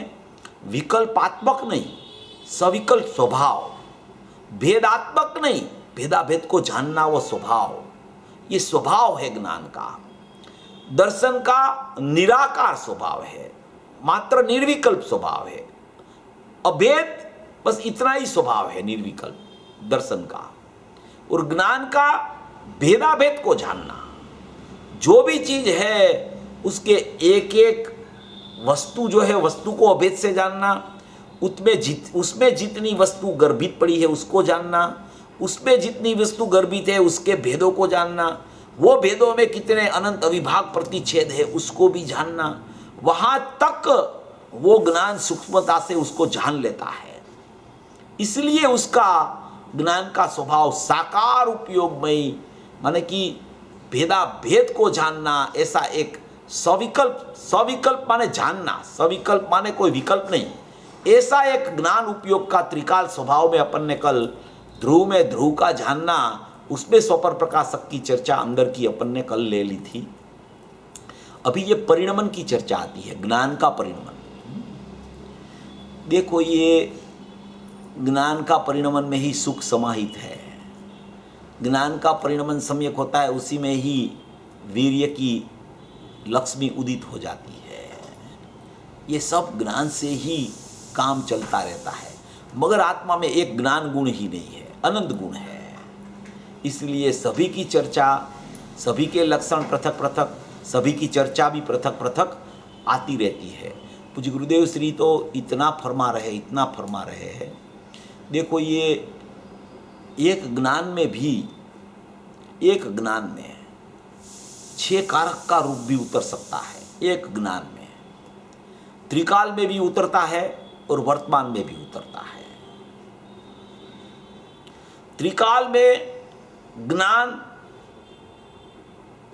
विकल्पात्मक नहीं, सविकल्प स्वभाव, भेदात्मक नहीं, भेदाभेद को जानना वो स्वभाव, ये स्वभाव है ज्ञान का। दर्शन का निराकार स्वभाव है, मात्र निर्विकल्प स्वभाव है। अभेद बस इतना ही स्वभाव है निर्विकल्प दर्शन का। और ज्ञान का भेदाभेद को जानना, जो भी चीज है उसके एक एक वस्तु जो है वस्तु को अभेद से जानना, उसमें जितनी वस्तु गर्भित पड़ी है उसको जानना, उसमें जितनी वस्तु गर्भित है उसके भेदों को जानना, वो भेदों में कितने अनंत अविभाग प्रतिच्छेद है उसको भी जानना, वहां तक वो ज्ञान सूक्ष्मता से उसको जान लेता है। इसलिए उसका ज्ञान का स्वभाव साकार उपयोगमयी, माने कि भेदा भेद को जानना, ऐसा एक सविकल्प माने जानना, सविकल्प माने कोई विकल्प नहीं, ऐसा एक ज्ञान उपयोग का त्रिकाल स्वभाव में अपन ने कल ध्रुव में ध्रुव का जानना, उसमें स्वपर प्रकाशक की चर्चा अंदर की अपन ने कल ले ली थी। अभी ये परिणमन की चर्चा आती है, ज्ञान का परिणमन। देखो, ये ज्ञान का परिणमन में ही सुख समाहित है। ज्ञान का परिणमन सम्यक होता है, उसी में ही वीर्य की लक्ष्मी उदित हो जाती है। ये सब ज्ञान से ही काम चलता रहता है, मगर आत्मा में एक ज्ञान गुण ही नहीं है, अनंत गुण है। इसलिए सभी की चर्चा, सभी के लक्षण पृथक पृथक, सभी की चर्चा भी पृथक पृथक आती रहती है। पूज्य गुरुदेव श्री तो इतना फरमा रहे हैं। देखो, ये एक ज्ञान में भी, एक ज्ञान में 6 कारक का रूप भी उतर सकता है। एक ज्ञान में त्रिकाल में भी उतरता है और वर्तमान में भी उतरता है। त्रिकाल में ज्ञान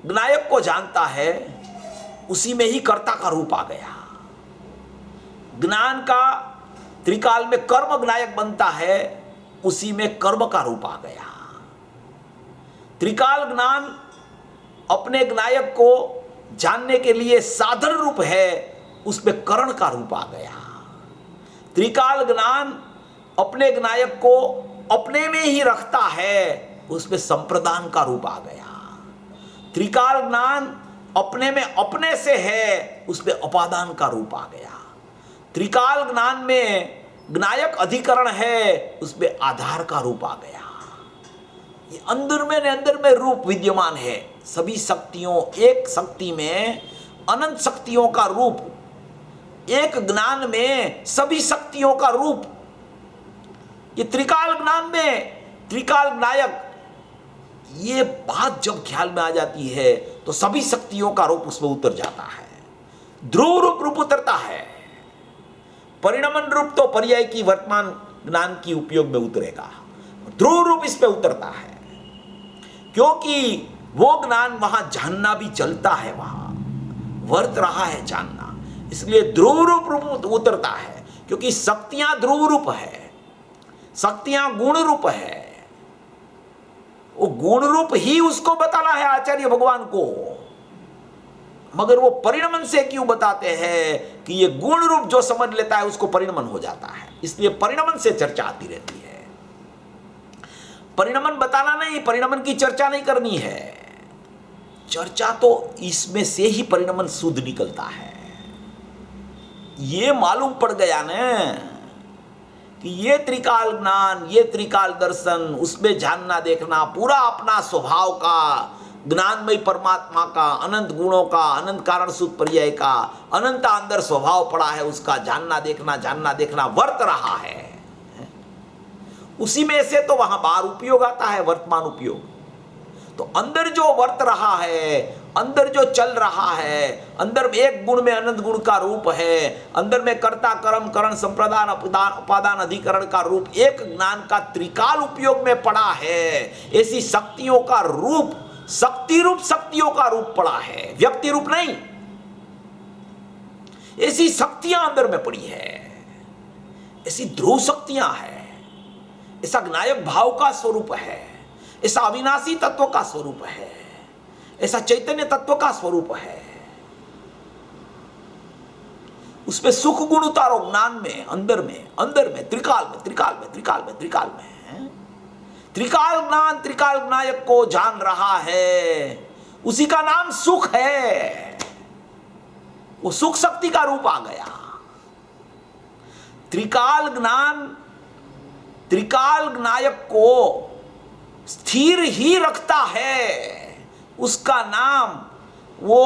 ज्ञायक को जानता है, उसी में ही कर्ता का रूप आ गया। ज्ञान का त्रिकाल में कर्म ज्ञायक बनता है, उसी में कर्म का रूप आ गया। त्रिकाल ज्ञान अपने ज्ञायक को जानने के लिए साधन रूप है, उसमें करण का रूप आ गया। त्रिकाल ज्ञान अपने ज्ञायक को अपने में ही रखता है, उसमें संप्रदान का रूप आ गया। त्रिकाल ज्ञान अपने में अपने से है, उसमें उपादान का रूप आ गया। त्रिकाल ज्ञान में ज्ञायक अधिकरण है, उसमें आधार का रूप आ गया। ये अंदर में रूप विद्यमान है। सभी शक्तियों, एक शक्ति में अनंत शक्तियों का रूप, एक ज्ञान में सभी शक्तियों का रूप। ये त्रिकाल ज्ञान में त्रिकाल ज्ञायक, ये बात जब ख्याल में आ जाती है तो सभी शक्तियों का रूप उसमें उतर जाता है। ध्रुव रूप उतरता है। परिणमन रूप तो पर्याय की वर्तमान ज्ञान की उपयोग में उतरेगा। ध्रुव रूप इस पे उतरता है, क्योंकि वो ज्ञान वहां जानना भी चलता है, वहां वर्त रहा है जानना, इसलिए ध्रुव रूप उतरता है। क्योंकि शक्तियां ध्रुव रूप है, शक्तियां गुण रूप है। वो गुण रूप ही उसको बताना है आचार्य भगवान को, मगर वो परिणमन से क्यों बताते हैं कि ये गुण रूप जो समझ लेता है उसको परिणमन हो जाता है। इसलिए परिणमन से चर्चा आती रहती है। परिणमन बताना नहीं, परिणमन की चर्चा नहीं करनी है। चर्चा तो इसमें से ही परिणमन शुद्ध निकलता है। ये मालूम पड़ गया ना कि ये त्रिकाल ज्ञान, ये त्रिकाल दर्शन, उसमें जानना देखना, पूरा अपना स्वभाव का, ज्ञानमय परमात्मा का, अनंत गुणों का, अनंत कारण सूत्र पर्याय का, अनंत अंदर स्वभाव पड़ा है, उसका जानना देखना वर्त रहा है। उसी में से तो वहां बाहर उपयोग आता है, वर्तमान उपयोग। तो अंदर जो वर्त रहा है, अंदर जो चल रहा है, अंदर में एक गुण में अनंत गुण का रूप है, अंदर में कर्ता कर्म करण संप्रदान उपादान अधिकरण का रूप, एक ज्ञान का त्रिकाल उपयोग में पड़ा है। ऐसी शक्तियों का रूप, शक्ति रूप शक्तियों का रूप पड़ा है, व्यक्ति रूप नहीं। ऐसी शक्तियां अंदर में पड़ी है, ऐसी ध्रुव शक्तियां हैं, ऐसा ज्ञायक भाव का स्वरूप है, ऐसा अविनाशी तत्व का स्वरूप है, ऐसा चैतन्य तत्व का स्वरूप है। उसमें सुख गुण उतारो ज्ञान में, अंदर में त्रिकाल में त्रिकाल ज्ञान, त्रिकाल ज्ञायक को जान रहा है, उसी का नाम सुख है। वो सुख शक्ति का रूप आ गया। त्रिकाल ज्ञान त्रिकाल ज्ञायक को स्थिर ही रखता है, उसका नाम वो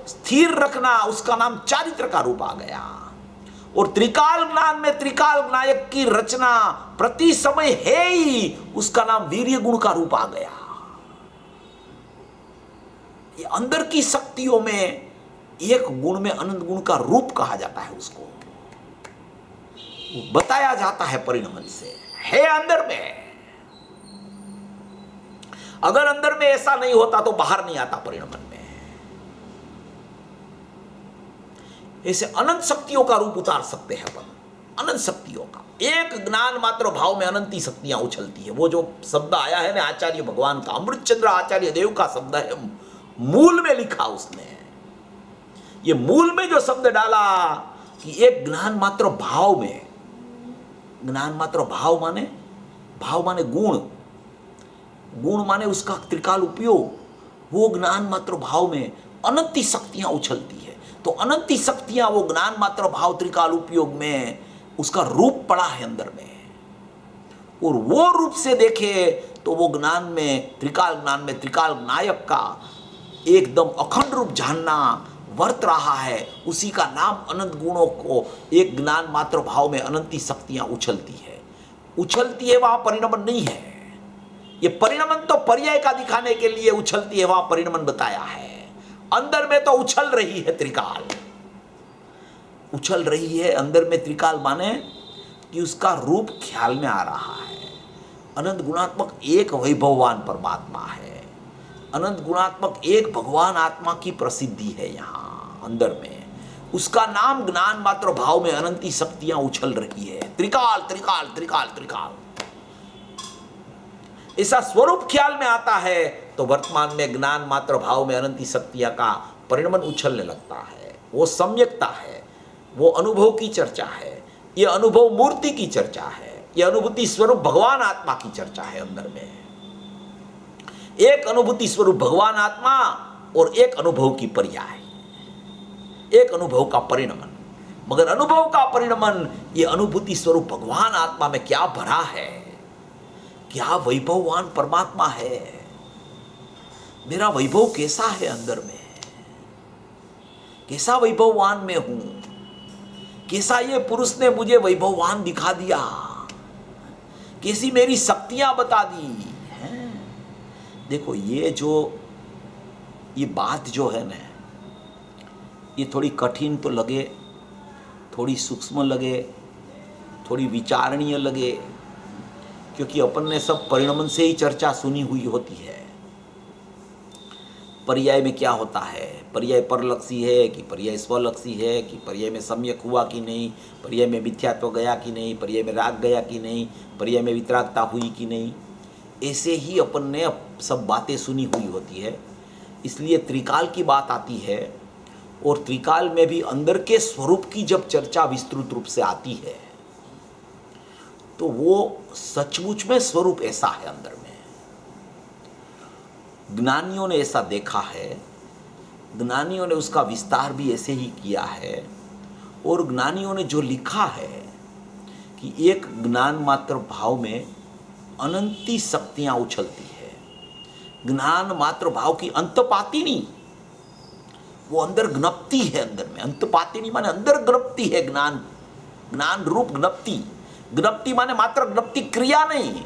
स्थिर रखना, उसका नाम चारित्र का रूप आ गया। और त्रिकाल ज्ञान में त्रिकाल नायक की रचना प्रति समय है ही, उसका नाम वीर्य गुण का रूप आ गया। ये अंदर की शक्तियों में एक गुण में अनंत गुण का रूप कहा जाता है, उसको बताया जाता है परिणमन से, है अंदर में। अगर अंदर में ऐसा नहीं होता तो बाहर नहीं आता परिणमन में। ऐसे अनंत शक्तियों का रूप उतार सकते हैं अपन, अनंत शक्तियों का। एक ज्ञान मात्र भाव में अनंती शक्तियां उछलती है। वो जो शब्द आया है ना आचार्य भगवान का, अमृतचंद्र आचार्य देव का शब्द है, मूल में लिखा उसने। ये मूल में जो शब्द डाला कि एक ज्ञान मात्र भाव में, ज्ञान मात्र भाव माने गुण, गुण माने उसका त्रिकाल उपयोग, वो ज्ञान मात्र भाव में अनंती शक्तियां उछलती है। तो अनंती शक्तियां वो ज्ञान मात्र भाव त्रिकाल उपयोग में उसका रूप पड़ा है अंदर में। और वो रूप से देखे तो वो ज्ञान में त्रिकाल नायक का एकदम अखंड रूप जानना वर्त रहा है। उसी का नाम अनंत गुणों को एक ज्ञान मात्र भाव में अनंती शक्तियां उछलती है। वहां परिणमन नहीं है। ये परिणमन तो पर्याय का दिखाने के लिए उछलती है, वहां परिणमन बताया है। अंदर में तो उछल रही है त्रिकाल, उछल रही है अंदर में त्रिकाल, माने कि उसका रूप ख्याल में आ रहा है। अनंत गुणात्मक एक वैभववान परमात्मा है, अनंत गुणात्मक एक भगवान आत्मा की प्रसिद्धि है यहाँ अंदर में। उसका नाम ज्ञान मात्र भाव में अनंती शक्तियां उछल रही है। त्रिकाल त्रिकाल त्रिकाल त्रिकाल, ऐसा स्वरूप ख्याल में आता है तो वर्तमान में ज्ञान मात्र भाव में अनंती शक्तियां का परिणमन उछलने लगता है। वो सम्यकता है, वो अनुभव की चर्चा है, ये अनुभव मूर्ति की चर्चा है, ये अनुभूति स्वरूप भगवान आत्मा की चर्चा है। अंदर में एक अनुभूति स्वरूप भगवान आत्मा और एक अनुभव की पर्याय, एक अनुभव का परिणमन। मगर अनुभव का परिणमन, ये अनुभूति स्वरूप भगवान आत्मा में क्या भरा है, क्या वैभववान परमात्मा है, मेरा वैभव कैसा है अंदर में, कैसा वैभववान में हूं, कैसा ये पुरुष ने मुझे वैभववान दिखा दिया, कैसी मेरी शक्तियां बता दी हैं। देखो ये बात जो है ना, ये थोड़ी कठिन तो लगे, थोड़ी सूक्ष्म लगे, थोड़ी विचारणीय लगे, क्योंकि अपन ने सब परिणमन से ही चर्चा सुनी हुई होती है। पर्याय में क्या होता है, पर्याय परलक्षी है कि पर्याय स्वलक्षी है, कि पर्याय में सम्यक हुआ कि नहीं, पर्याय में मिथ्यात्व गया कि नहीं, पर्याय में राग गया कि नहीं, पर्याय में वितरागता हुई कि नहीं। ऐसे ही अपन ने सब बातें सुनी हुई होती है। इसलिए त्रिकाल की बात आती है, और त्रिकाल में भी अंदर के स्वरूप की जब चर्चा विस्तृत रूप से आती है तो वो सचमुच में स्वरूप ऐसा है अंदर में। ज्ञानियों ने ऐसा देखा है, ज्ञानियों ने उसका विस्तार भी ऐसे ही किया है। और ज्ञानियों ने जो लिखा है कि एक ज्ञान मात्र भाव में अनंती शक्तियां उछलती है। ज्ञान मात्र भाव की अंतपाती नहीं, वो अंदर ज्ञप्ति है, अंदर में अंतपाती नहीं माने अंदर ज्ञप्ति है। ज्ञान रूप ज्ञप्ति, ज्ञप्ति माने मात्र ज्ञप्ति क्रिया नहीं,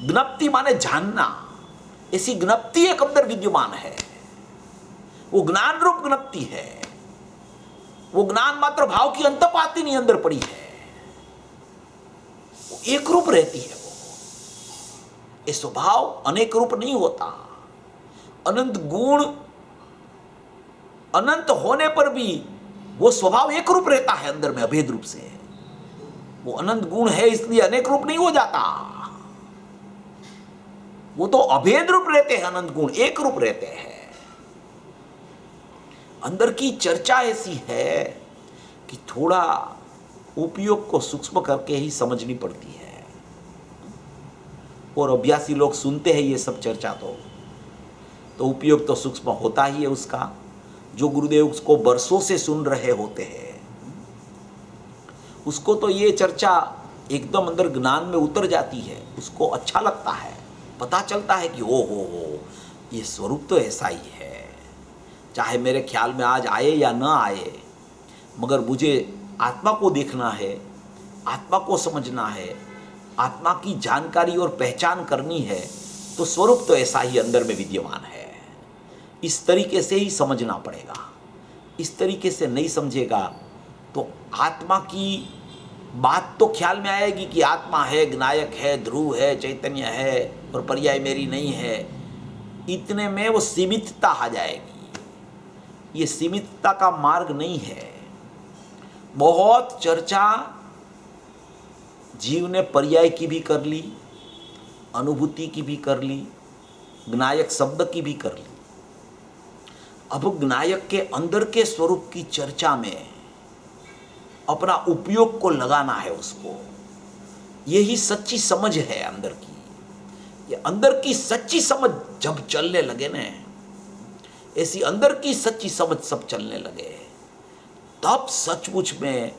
ज्ञप्ति माने जानना। ऐसी ज्ञप्ति एक अंदर विद्यमान है, वो ज्ञान रूप ज्ञप्ति है। वो ज्ञान मात्र भाव की अंतपाती नहीं अंदर पड़ी है, वो एक रूप रहती है। वो ये स्वभाव अनेक रूप नहीं होता। अनंत गुण अनंत होने पर भी वो स्वभाव एक रूप रहता है अंदर में, अभेद रूप से। वो अनंत गुण है इसलिए अनेक रूप नहीं हो जाता, वो तो अभेद रूप रहते हैं। अनंत गुण एक रूप रहते हैं। अंदर की चर्चा ऐसी है कि थोड़ा उपयोग को सूक्ष्म करके ही समझनी पड़ती है। और अभ्यासी लोग सुनते हैं ये सब चर्चा, तो उपयोग तो सूक्ष्म होता ही है उसका। जो गुरुदेव उसको बरसों से सुन रहे होते हैं, उसको तो ये चर्चा एकदम अंदर ज्ञान में उतर जाती है, उसको अच्छा लगता है, पता चलता है कि ओ हो ये स्वरूप तो ऐसा ही है। चाहे मेरे ख्याल में आज आए या न आए, मगर मुझे आत्मा को देखना है, आत्मा को समझना है, आत्मा की जानकारी और पहचान करनी है, तो स्वरूप तो ऐसा ही अंदर में विद्यमान है। इस तरीके से ही समझना पड़ेगा। इस तरीके से नहीं समझेगा तो आत्मा की बात तो ख्याल में आएगी कि आत्मा है, ज्ञायक है, ध्रुव है, चैतन्य है और पर्याय मेरी नहीं है। इतने में वो सीमितता आ जाएगी। ये सीमितता का मार्ग नहीं है। बहुत चर्चा जीव ने पर्याय की भी कर ली, अनुभूति की भी कर ली, ज्ञायक शब्द की भी कर ली। अब ज्ञायक के अंदर के स्वरूप की चर्चा में अपना उपयोग को लगाना है उसको। यही सच्ची समझ है अंदर की। ये अंदर की सच्ची समझ जब चलने लगे ना, ऐसी अंदर की सच्ची समझ सब चलने लगे, तब सचमुच में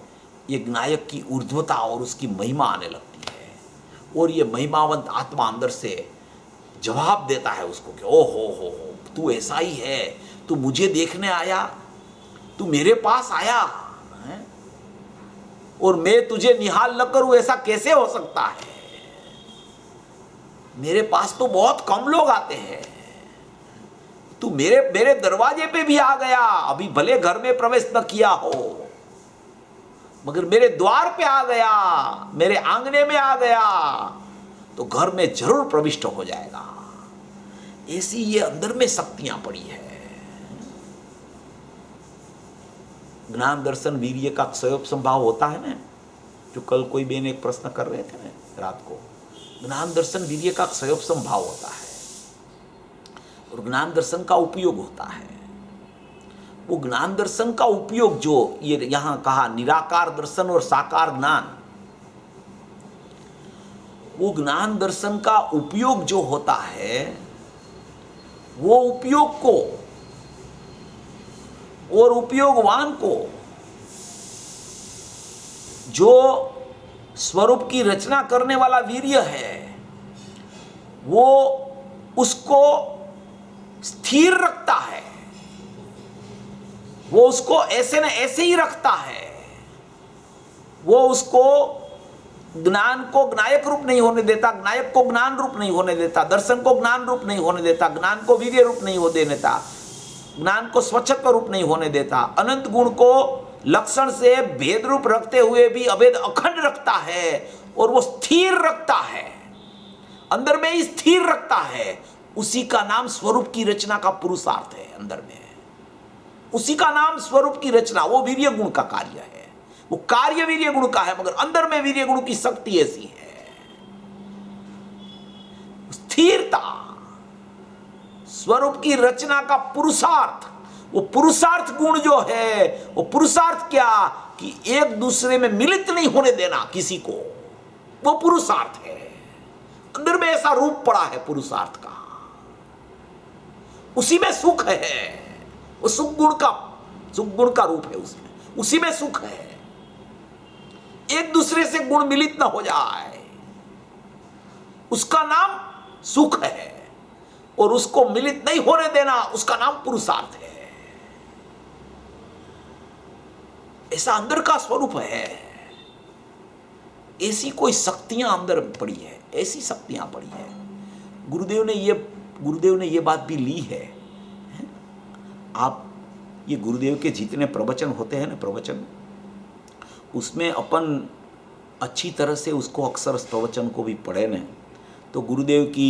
ये ज्ञायक की ऊर्ध्वता और उसकी महिमा आने लगती है। और ये महिमावंत आत्मा अंदर से जवाब देता है उसको कि ओ हो, तू ऐसा ही है, तू मुझे देखने आया, तू मेरे पास आया है? और मैं तुझे निहाल न करूं, ऐसा कैसे हो सकता है? मेरे पास तो बहुत कम लोग आते हैं, तू मेरे दरवाजे पे भी आ गया। अभी भले घर में प्रवेश न किया हो, मगर मेरे द्वार पे आ गया, मेरे आंगने में आ गया, तो घर में जरूर प्रविष्ट हो जाएगा। ऐसी ये अंदर में शक्तियां पड़ी है। ज्ञान दर्शन वीर्य का क्षयोप संभाव होता है ना, जो कल कोई बेन एक प्रश्न कर रहे थे ना रात को। ज्ञान दर्शन वीर्य का क्षयोप संभाव होता है और ज्ञान दर्शन का उपयोग होता है। वो ज्ञान दर्शन का उपयोग जो ये यहां कहा, निराकार दर्शन और साकार ज्ञान, वो ज्ञान दर्शन का उपयोग जो होता है, वो उपयोग को और उपयोगवान को जो स्वरूप की रचना करने वाला वीर्य है, वो उसको स्थिर रखता है। वो उसको ऐसे न ऐसे ही रखता है। वो उसको ज्ञान को ज्ञायक रूप नहीं होने देता, ज्ञायक को ज्ञान रूप नहीं होने देता, दर्शन को ज्ञान रूप नहीं होने देता, ज्ञान को वीर्य रूप नहीं होने देता, ज्ञान को स्वच्छत्व रूप नहीं होने देता, अनंत गुण को लक्षण से भेद रूप रखते हुए भी अभेद अखंड रखता है और वो स्थिर रखता है, अंदर में ही स्थिर रखता है। उसी का नाम स्वरूप की रचना का पुरुषार्थ है। अंदर में उसी का नाम स्वरूप की रचना, वो वीर्य गुण का कार्य है। वो कार्य वीर्य गुण का है, मगर अंदर में वीर्य गुण की शक्ति ऐसी है, स्थिरता, स्वरूप की रचना का पुरुषार्थ। वो पुरुषार्थ गुण जो है, वो पुरुषार्थ क्या कि एक दूसरे में मिलित नहीं होने देना किसी को, वो पुरुषार्थ है। अंदर में ऐसा रूप पड़ा है पुरुषार्थ का, उसी में सुख है। वो सुख गुण का रूप है उसमें, उसी में सुख है। एक दूसरे से गुण मिलित ना हो जाए, उसका नाम सुख है, और उसको मिलित नहीं होने देना, उसका नाम पुरुषार्थ है। ऐसा अंदर का स्वरूप है। ऐसी कोई शक्तियां अंदर पड़ी है, ऐसी शक्तियां पड़ी है। गुरुदेव ने ये बात भी ली है। आप ये गुरुदेव के जितने प्रवचन होते हैं ना, प्रवचन, उसमें अपन अच्छी तरह से उसको अक्सर प्रवचन को भी पढ़े न, तो गुरुदेव की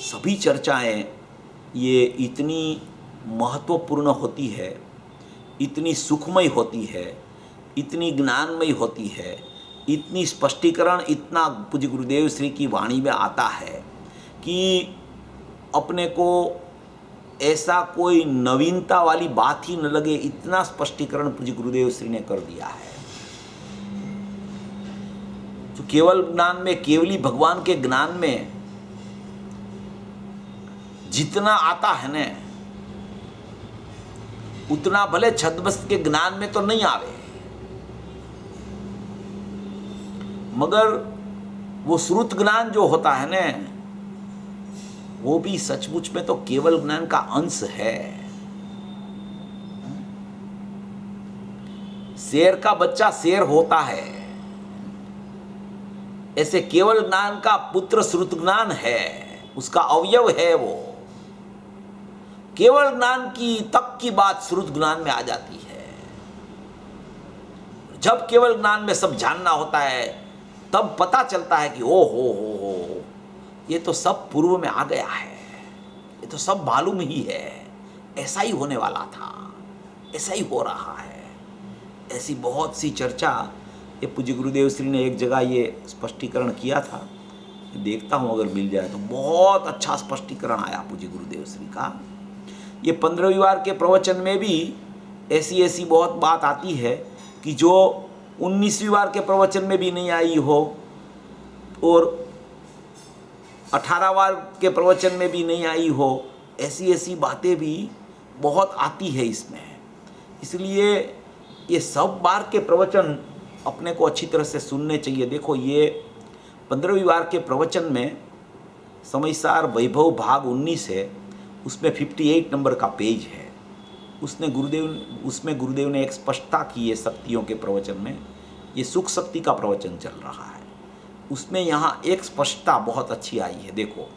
सभी चर्चाएं ये इतनी महत्वपूर्ण होती है, इतनी सुखमय होती है, इतनी ज्ञानमय होती है, इतनी स्पष्टीकरण इतना पूज्य गुरुदेव श्री की वाणी में आता है कि अपने को ऐसा कोई नवीनता वाली बात ही न लगे। इतना स्पष्टीकरण पूज्य गुरुदेव श्री ने कर दिया है। जो केवल ज्ञान में, केवली भगवान के ज्ञान में जितना आता है न, उतना भले छद्मस्त के ज्ञान में तो नहीं आवे, मगर वो श्रुत ज्ञान जो होता है न, वो भी सचमुच में तो केवल ज्ञान का अंश है। शेर का बच्चा शेर होता है, ऐसे केवल ज्ञान का पुत्र श्रुत ज्ञान है, उसका अवयव है वो। केवल ज्ञान की तक की बात श्रुत ज्ञान में आ जाती है। जब केवल ज्ञान में सब जानना होता है तब पता चलता है कि ओ हो, ये तो सब पूर्व में आ गया है, ये तो सब मालूम ही है, ऐसा ही होने वाला था, ऐसा ही हो रहा है। ऐसी बहुत सी चर्चा ये पूज्य गुरुदेव श्री ने एक जगह ये स्पष्टीकरण किया था। देखता हूँ अगर मिल जाए तो, बहुत अच्छा स्पष्टीकरण आया पूज्य गुरुदेव श्री का। ये 15वीं वार के प्रवचन में भी ऐसी बहुत बात आती है कि जो 19वीं वार के प्रवचन में भी नहीं आई हो, और 18 वार के प्रवचन में भी नहीं आई हो, ऐसी बातें भी बहुत आती है इसमें। इसलिए ये सब बार के प्रवचन अपने को अच्छी तरह से सुनने चाहिए। देखो, ये 15वीं वार के प्रवचन में समयसार वैभव भाग 19 है, उसमें 58 नंबर का पेज है। उसमें गुरुदेव ने एक स्पष्टता की है शक्तियों के प्रवचन में। ये सुख शक्ति का प्रवचन चल रहा है, उसमें यहाँ एक स्पष्टता बहुत अच्छी आई है। देखो,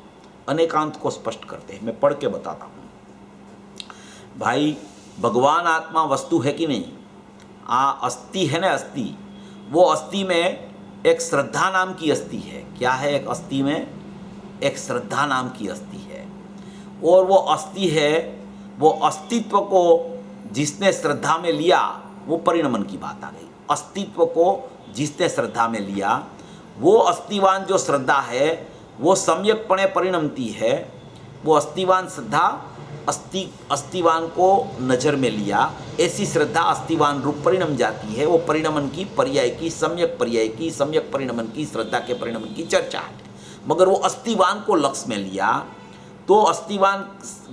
अनेकांत को स्पष्ट करते हैं, मैं पढ़ के बताता हूँ। भाई, भगवान आत्मा वस्तु है कि नहीं? अस्थि है ना, अस्थि। वो अस्थि में एक श्रद्धा नाम की अस्थि है। क्या है? एक अस्थि में एक श्रद्धा नाम की अस्थि है। और वो अस्थि है, वो अस्तित्व को जिसने श्रद्धा में लिया, वो परिणमन की बात आ गई। अस्तित्व को जिसने श्रद्धा में लिया, वो अस्तिवान जो श्रद्धा है वो सम्यकपणे परिणमती है। वो अस्तिवान श्रद्धा अस्तिवान को नजर में लिया, ऐसी श्रद्धा अस्तिवान रूप परिणम जाती है। वो परिणमन की, पर्याय की, सम्यक परिणमन की, श्रद्धा के परिणमन की चर्चा है। मगर वो अस्तिवान को लक्ष्य में लिया तो अस्तिवान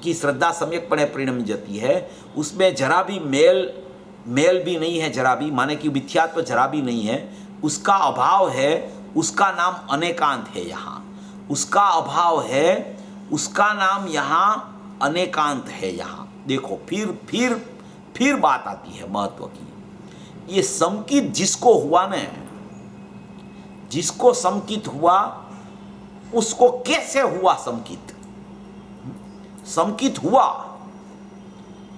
की श्रद्धा सम्यकपणे परिणम जाती है। उसमें जरा भी मेल भी नहीं है, जरा भी, माने कि मिथ्यात्व जरा भी नहीं है, उसका अभाव है। उसका नाम अनेकांत है। यहाँ उसका अभाव है, उसका नाम यहाँ अनेकांत है। यहाँ देखो, फिर बात आती है महत्व की। ये संकित जिसको हुआ न, जिसको संकित हुआ, उसको कैसे हुआ संकित? संकित हुआ,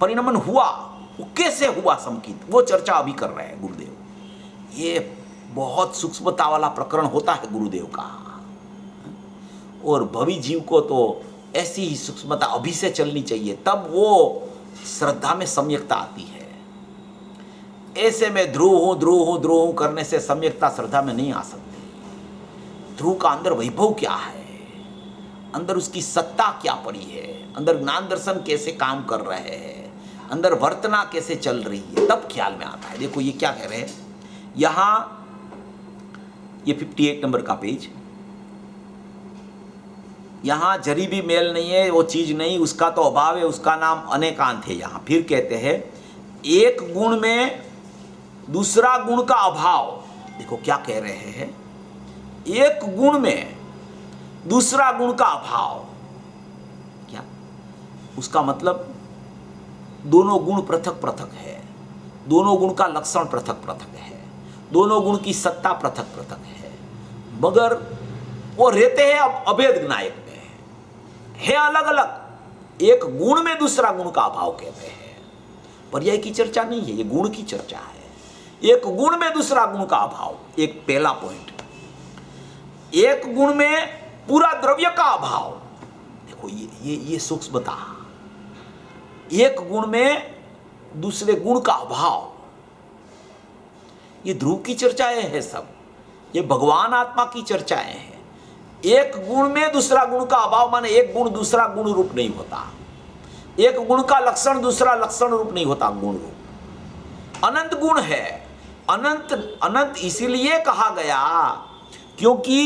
परिणमन हुआ, वो कैसे हुआ संकित, वो चर्चा अभी कर रहे हैं गुरुदेव। ये बहुत सूक्ष्मता वाला प्रकरण होता है गुरुदेव का, और भवी जीव को तो ऐसी ही सूक्ष्मता अभी से चलनी चाहिए, तब वो श्रद्धा में सम्यकता आती है। ऐसे में ध्रुव करने से सम्यकता श्रद्धा में नहीं आ सकती। ध्रुव का अंदर वैभव क्या है, अंदर उसकी सत्ता क्या पड़ी है, अंदर ज्ञान दर्शन कैसे काम कर रहे हैं, अंदर वर्तना कैसे चल रही है, तब ख्याल में आता है। देखो ये क्या कह रहे हैं यहाँ, ये 58 नंबर का पेज। यहाँ जरी भी मेल नहीं है, वो चीज नहीं, उसका तो अभाव है, उसका नाम अनेकांत है। यहाँ फिर कहते हैं एक गुण में दूसरा गुण का अभाव। देखो क्या कह रहे हैं, एक गुण में दूसरा गुण का अभाव। क्या उसका मतलब? दोनों गुण पृथक पृथक है, दोनों गुण का लक्षण पृथक पृथक है, दोनों गुण की सत्ता पृथक पृथक है, मगर वो रहते हैं अब अभेद ज्ञायक में, है अलग अलग। एक गुण में दूसरा गुण का अभाव कहते हैं। पर्याय की चर्चा नहीं है, ये गुण की चर्चा है। एक गुण में दूसरा गुण का अभाव, एक पहला पॉइंट। एक गुण में पूरा द्रव्य का अभाव। देखो ये सूक्ष्मता। एक गुण में दूसरे गुण का अभाव, ये ध्रुव की चर्चाएं हैं सब, ये भगवान आत्मा की चर्चाएं हैं। एक गुण में दूसरा गुण का अभाव, माने एक गुण दूसरा गुण रूप नहीं होता, एक गुण का लक्षण दूसरा लक्षण रूप नहीं होता, गुण रूप अनंत गुण है। अनंत इसीलिए कहा गया क्योंकि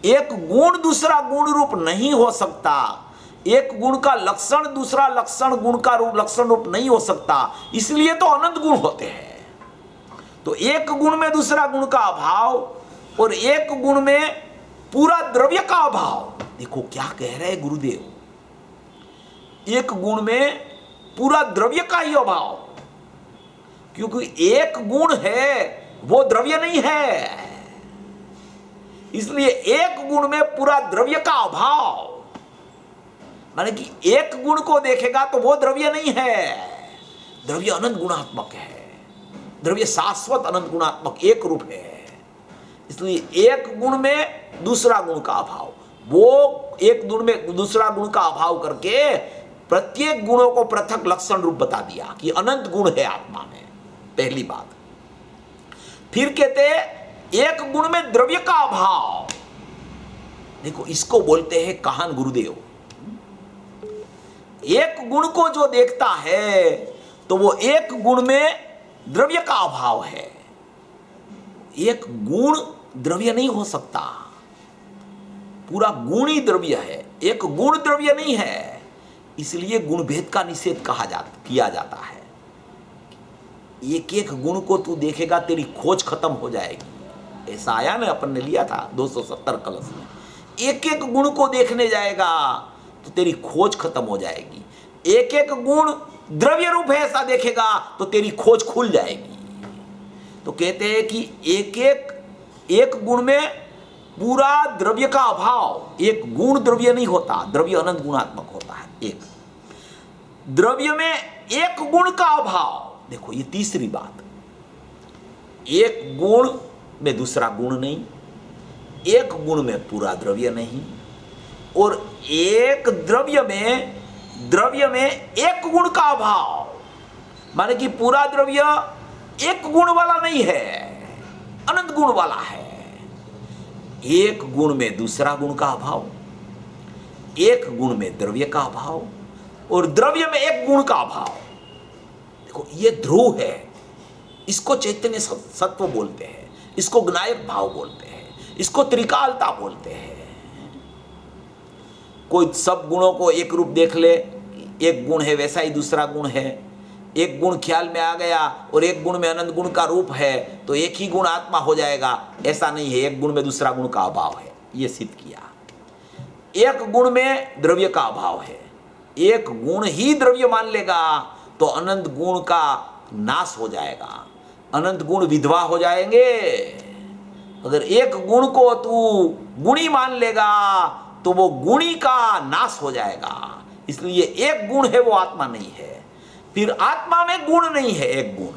एक गुण दूसरा गुण रूप नहीं हो सकता, एक गुण का लक्षण दूसरा लक्षण गुण का रूप लक्षण रूप नहीं हो सकता, इसलिए तो अनंत गुण होते हैं। तो एक गुण में दूसरा गुण का अभाव और एक गुण में पूरा द्रव्य का अभाव। देखो क्या कह रहे हैं गुरुदेव, एक गुण में पूरा द्रव्य का ही अभाव क्योंकि एक गुण है वो द्रव्य नहीं है, इसलिए एक गुण में पूरा द्रव्य का अभाव, माने कि एक गुण को देखेगा तो वो द्रव्य नहीं है, द्रव्य अनंत गुणात्मक है, द्रव्य शाश्वत अनंत गुणात्मक एक रूप है। इसलिए एक गुण में दूसरा गुण का अभाव, वो एक गुण में दूसरा गुण का अभाव करके प्रत्येक गुणों को पृथक लक्षण रूप बता दिया कि अनंत गुण है आत्मा में, पहली बात। फिर कहते एक गुण में द्रव्य का अभाव, देखो इसको बोलते हैं कहान गुरुदेव। एक गुण को जो देखता है तो वो एक गुण में द्रव्य का अभाव है। एक गुण द्रव्य नहीं हो सकता, पूरा गुण ही द्रव्य है, एक गुण द्रव्य नहीं है। इसलिए गुण भेद का निषेध किया जाता है। एक एक गुण को तू देखेगा तेरी खोज खत्म हो जाएगी। ऐसा आया ना, अपन ने लिया था 270 कलश में, एक एक गुण को देखने जाएगा तो तेरी खोज खत्म हो जाएगी। एक एक गुण द्रव्य रूप है ऐसा देखेगा तो तेरी खोज खुल जाएगी। तो कहते हैं कि एक गुण में पूरा द्रव्य का अभाव, एक गुण द्रव्य नहीं होता, द्रव्य अनंत गुणात्मक होता है। एक द्रव्य में एक गुण का अभाव, देखो ये तीसरी बात, एक गुण में दूसरा गुण नहीं, एक गुण में पूरा द्रव्य नहीं, और एक द्रव्य में एक गुण का अभाव, माने कि पूरा द्रव्य एक गुण वाला नहीं है, अनंत गुण वाला है। एक गुण में दूसरा गुण का अभाव, एक गुण में द्रव्य का अभाव, और द्रव्य में एक गुण का अभाव। देखो ये ध्रुव है, इसको चैतन्य सत्व बोलते हैं, इसको ज्ञायक भाव बोलते हैं, इसको त्रिकालता बोलते हैं। कोई सब गुणों को एक रूप देख ले, एक गुण है वैसा ही दूसरा गुण है, एक गुण ख्याल में आ गया और एक गुण में अनंत गुण का रूप है तो एक ही गुण आत्मा हो जाएगा, ऐसा नहीं है। एक गुण में दूसरा गुण का अभाव है, ये सिद्ध किया। एक गुण में द्रव्य का अभाव है, एक गुण ही द्रव्य मान लेगा तो अनंत गुण का नाश हो जाएगा, अनंत गुण विधवा हो जाएंगे। अगर एक गुण को तू गुणी मान लेगा तो वो गुणी का नाश हो जाएगा। इसलिए एक गुण है वो आत्मा नहीं है। फिर आत्मा में गुण नहीं है, एक गुण,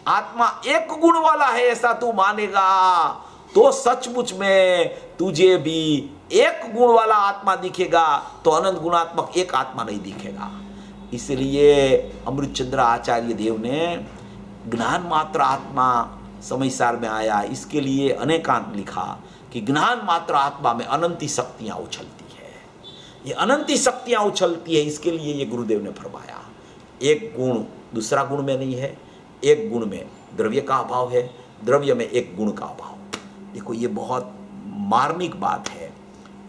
आत्मा एक गुण वाला है ऐसा तू मानेगा तो सचमुच में तुझे भी एक गुण वाला आत्मा दिखेगा, तो अनंत गुणात्मक एक आत्मा नहीं दिखेगा। इसलिए अमृतचंद्र आचार्य देव ने ज्ञान मात्र आत्मा समय सार में आया, इसके लिए अनेकांत लिखा कि ज्ञान मात्र आत्मा में अनंती शक्तियां उछलती है, ये अनंती शक्तियां उछलती है। इसके लिए ये गुरुदेव ने फरमाया एक गुण दूसरा गुण में नहीं है, एक गुण में द्रव्य का अभाव है, द्रव्य में एक गुण का अभाव। देखो ये बहुत मार्मिक बात है,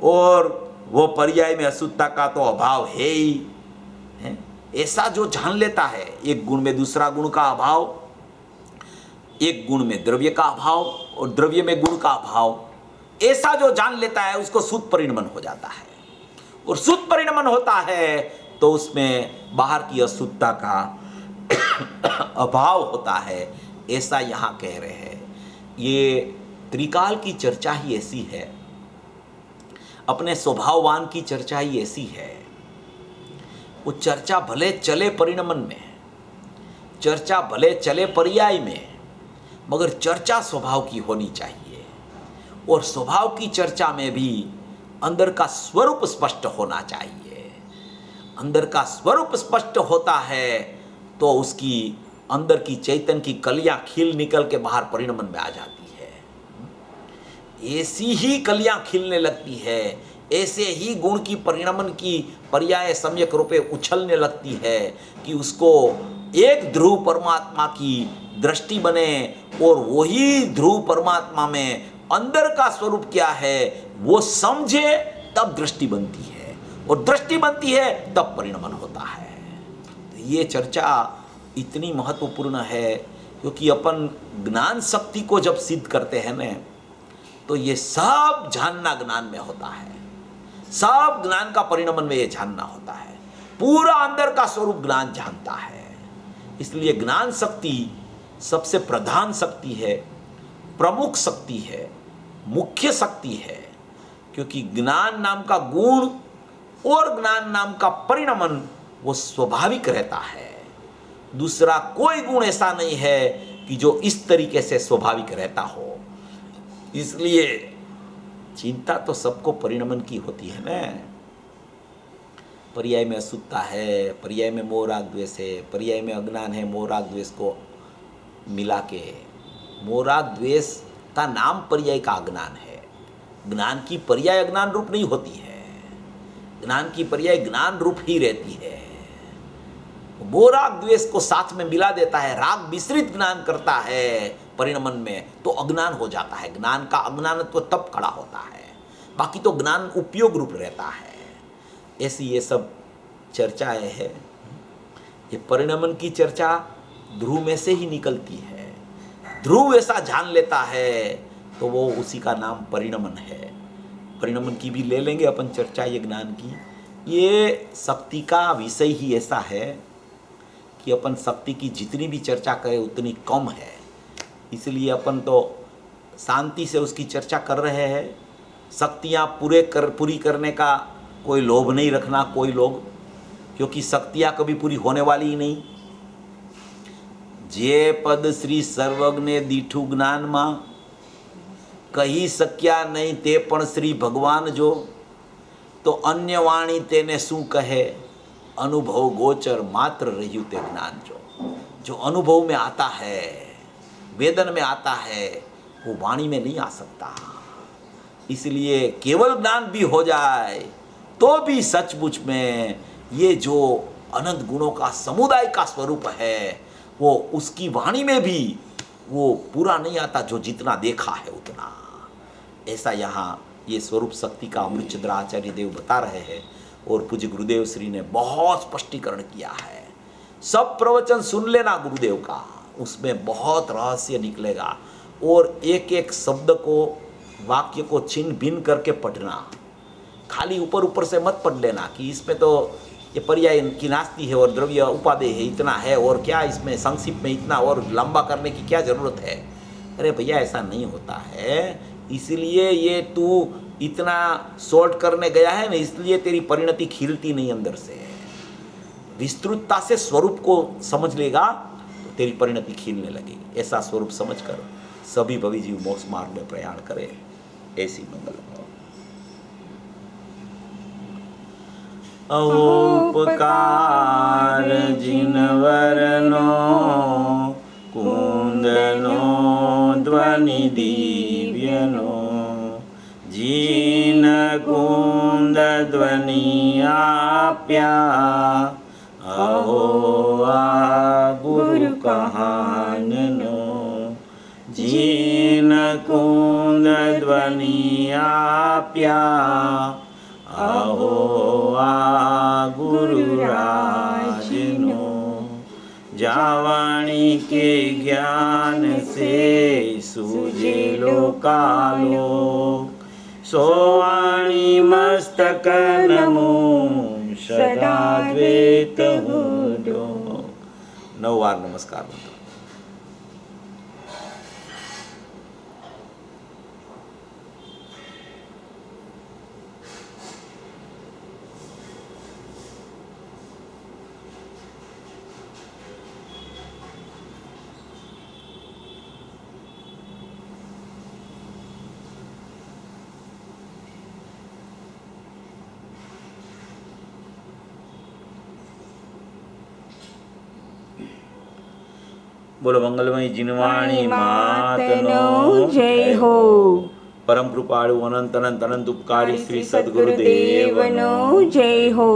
और वो पर्याय में अशुद्धता का तो अभाव है ही है। ऐसा जो जान लेता है एक गुण में दूसरा गुण का अभाव, एक गुण में द्रव्य का अभाव और द्रव्य में गुण का अभाव, ऐसा जो जान लेता है उसको शुद्ध परिणमन हो जाता है। और शुद्ध परिणमन होता है तो उसमें बाहर की अशुद्धता का अभाव होता है, ऐसा यहाँ कह रहे हैं। ये त्रिकाल की चर्चा ही ऐसी है, अपने स्वभाववान की चर्चा ही ऐसी है। वो चर्चा भले चले परिणमन में, चर्चा भले चले पर्याय में, मगर चर्चा स्वभाव की होनी चाहिए। और स्वभाव की चर्चा में भी अंदर का स्वरूप स्पष्ट होना चाहिए। अंदर का स्वरूप स्पष्ट होता है तो उसकी अंदर की चैतन्य की कलियां खिल निकल के बाहर परिणमन में आ जाती है। ऐसी ही कलियां खिलने लगती है, ऐसे ही गुण की परिणमन की पर्याय सम्यक रूपे उछलने लगती है कि उसको एक ध्रुव परमात्मा की दृष्टि बने, और वही ध्रुव परमात्मा में अंदर का स्वरूप क्या है वो समझे, तब दृष्टि बनती है, और दृष्टि बनती है तब परिणमन होता है। तो ये चर्चा इतनी महत्वपूर्ण है क्योंकि अपन ज्ञान शक्ति को जब सिद्ध करते हैं ना, तो ये सब जानना ज्ञान में होता है, सब ज्ञान का परिणमन में ये जानना होता है। पूरा अंदर का स्वरूप ज्ञान जानता है, इसलिए ज्ञान शक्ति सबसे प्रधान शक्ति है, प्रमुख शक्ति है, मुख्य शक्ति है, क्योंकि ज्ञान नाम का गुण और ज्ञान नाम का परिणमन वो स्वाभाविक रहता है। दूसरा कोई गुण ऐसा नहीं है कि जो इस तरीके से स्वाभाविक रहता हो। इसलिए चिंता तो सबको परिणमन की होती है ना। पर्याय में अशुद्धता है, पर्याय में मोह राग द्वेष है, पर्याय में अज्ञान है। मोह राग द्वेष को मिला के मोह राग द्वेष का नाम पर्याय का अज्ञान है। ज्ञान की पर्याय अज्ञान रूप नहीं होती है, ज्ञान की पर्याय ज्ञान रूप ही रहती है। मोह राग द्वेष को साथ में मिला देता है, राग मिश्रित ज्ञान करता है परिणमन में, तो अज्ञान हो जाता है। ज्ञान का अज्ञानत्व तब खड़ा होता है, बाकी तो ज्ञान उपयोग रूप रहता है। ऐसी ये सब चर्चाएं हैं। ये परिणमन की चर्चा ध्रुव में से ही निकलती है। ध्रुव ऐसा जान लेता है तो वो उसी का नाम परिणमन है। परिणमन की भी ले लेंगे अपन चर्चा ये ज्ञान की। ये शक्ति का विषय ही ऐसा है कि अपन शक्ति की जितनी भी चर्चा करें उतनी कम है। इसलिए अपन तो शांति से उसकी चर्चा कर रहे हैं। शक्तियाँ पूरी करने का कोई लोभ नहीं रखना कोई लोग, क्योंकि शक्तियाँ कभी पूरी होने वाली ही नहीं। जे पद श्री सर्वज्ञ दीठु ज्ञान मां कही सक्या नहीं ते पण श्री भगवान जो, तो अन्य वाणी तेने शू कहे अनुभव गोचर मात्र रह्यु ते ज्ञान जो अनुभव में आता है, वेदन में आता है, वो वाणी में नहीं आ सकता। इसलिए केवल ज्ञान भी हो जाए तो भी सचमुच में ये जो अनंत गुणों का समुदाय का स्वरूप है वो उसकी वाणी में भी वो पूरा नहीं आता, जो जितना देखा है उतना। ऐसा यहाँ ये स्वरूप शक्ति का अमृतचंद्र आचार्य देव बता रहे हैं और पूज्य गुरुदेव श्री ने बहुत स्पष्टीकरण किया है। सब प्रवचन सुन लेना गुरुदेव का, उसमें बहुत रहस्य निकलेगा। और एक एक शब्द को, वाक्य को छिन्न भिन्न करके पढ़ना, खाली ऊपर ऊपर से मत पढ़ लेना कि इसमें तो ये पर्याय की नास्ती है और द्रव्य उपादेय है, इतना है और क्या इसमें संक्षिप्त में इतना और लंबा करने की क्या ज़रूरत है। अरे भैया ऐसा नहीं होता है, इसलिए ये तू इतना शॉर्ट करने गया है ना, इसलिए तेरी परिणति खिलती नहीं अंदर से। विस्तृतता से स्वरूप को समझ लेगा तो तेरी परिणति खिलने लगेगी। ऐसा स्वरूप समझकर सभी भवी जीव मोक्ष मार्ग में प्रयाण करें। ऐसी मंगल औपकार जिनवरनो कुंदनो ध्वनि दिव्यनो जीन कुंद ध्वनि आप्या अहो आ गुरु कहाननो जीन कुंद ध्वनि आप्या अहो आ गुरु राजनो जावाणी के ज्ञान से सूझे लोकालोक सोवाणी मस्तक नमो सदा द्वैत हो। 9 बार नमस्कार मंत्र। बोलो मंगलमयी जिनवाणी मातनो जय हो। परम कृपाळु अनंत अनंत अनंत उपकारी श्री सद्गुरुदेवनो जय हो।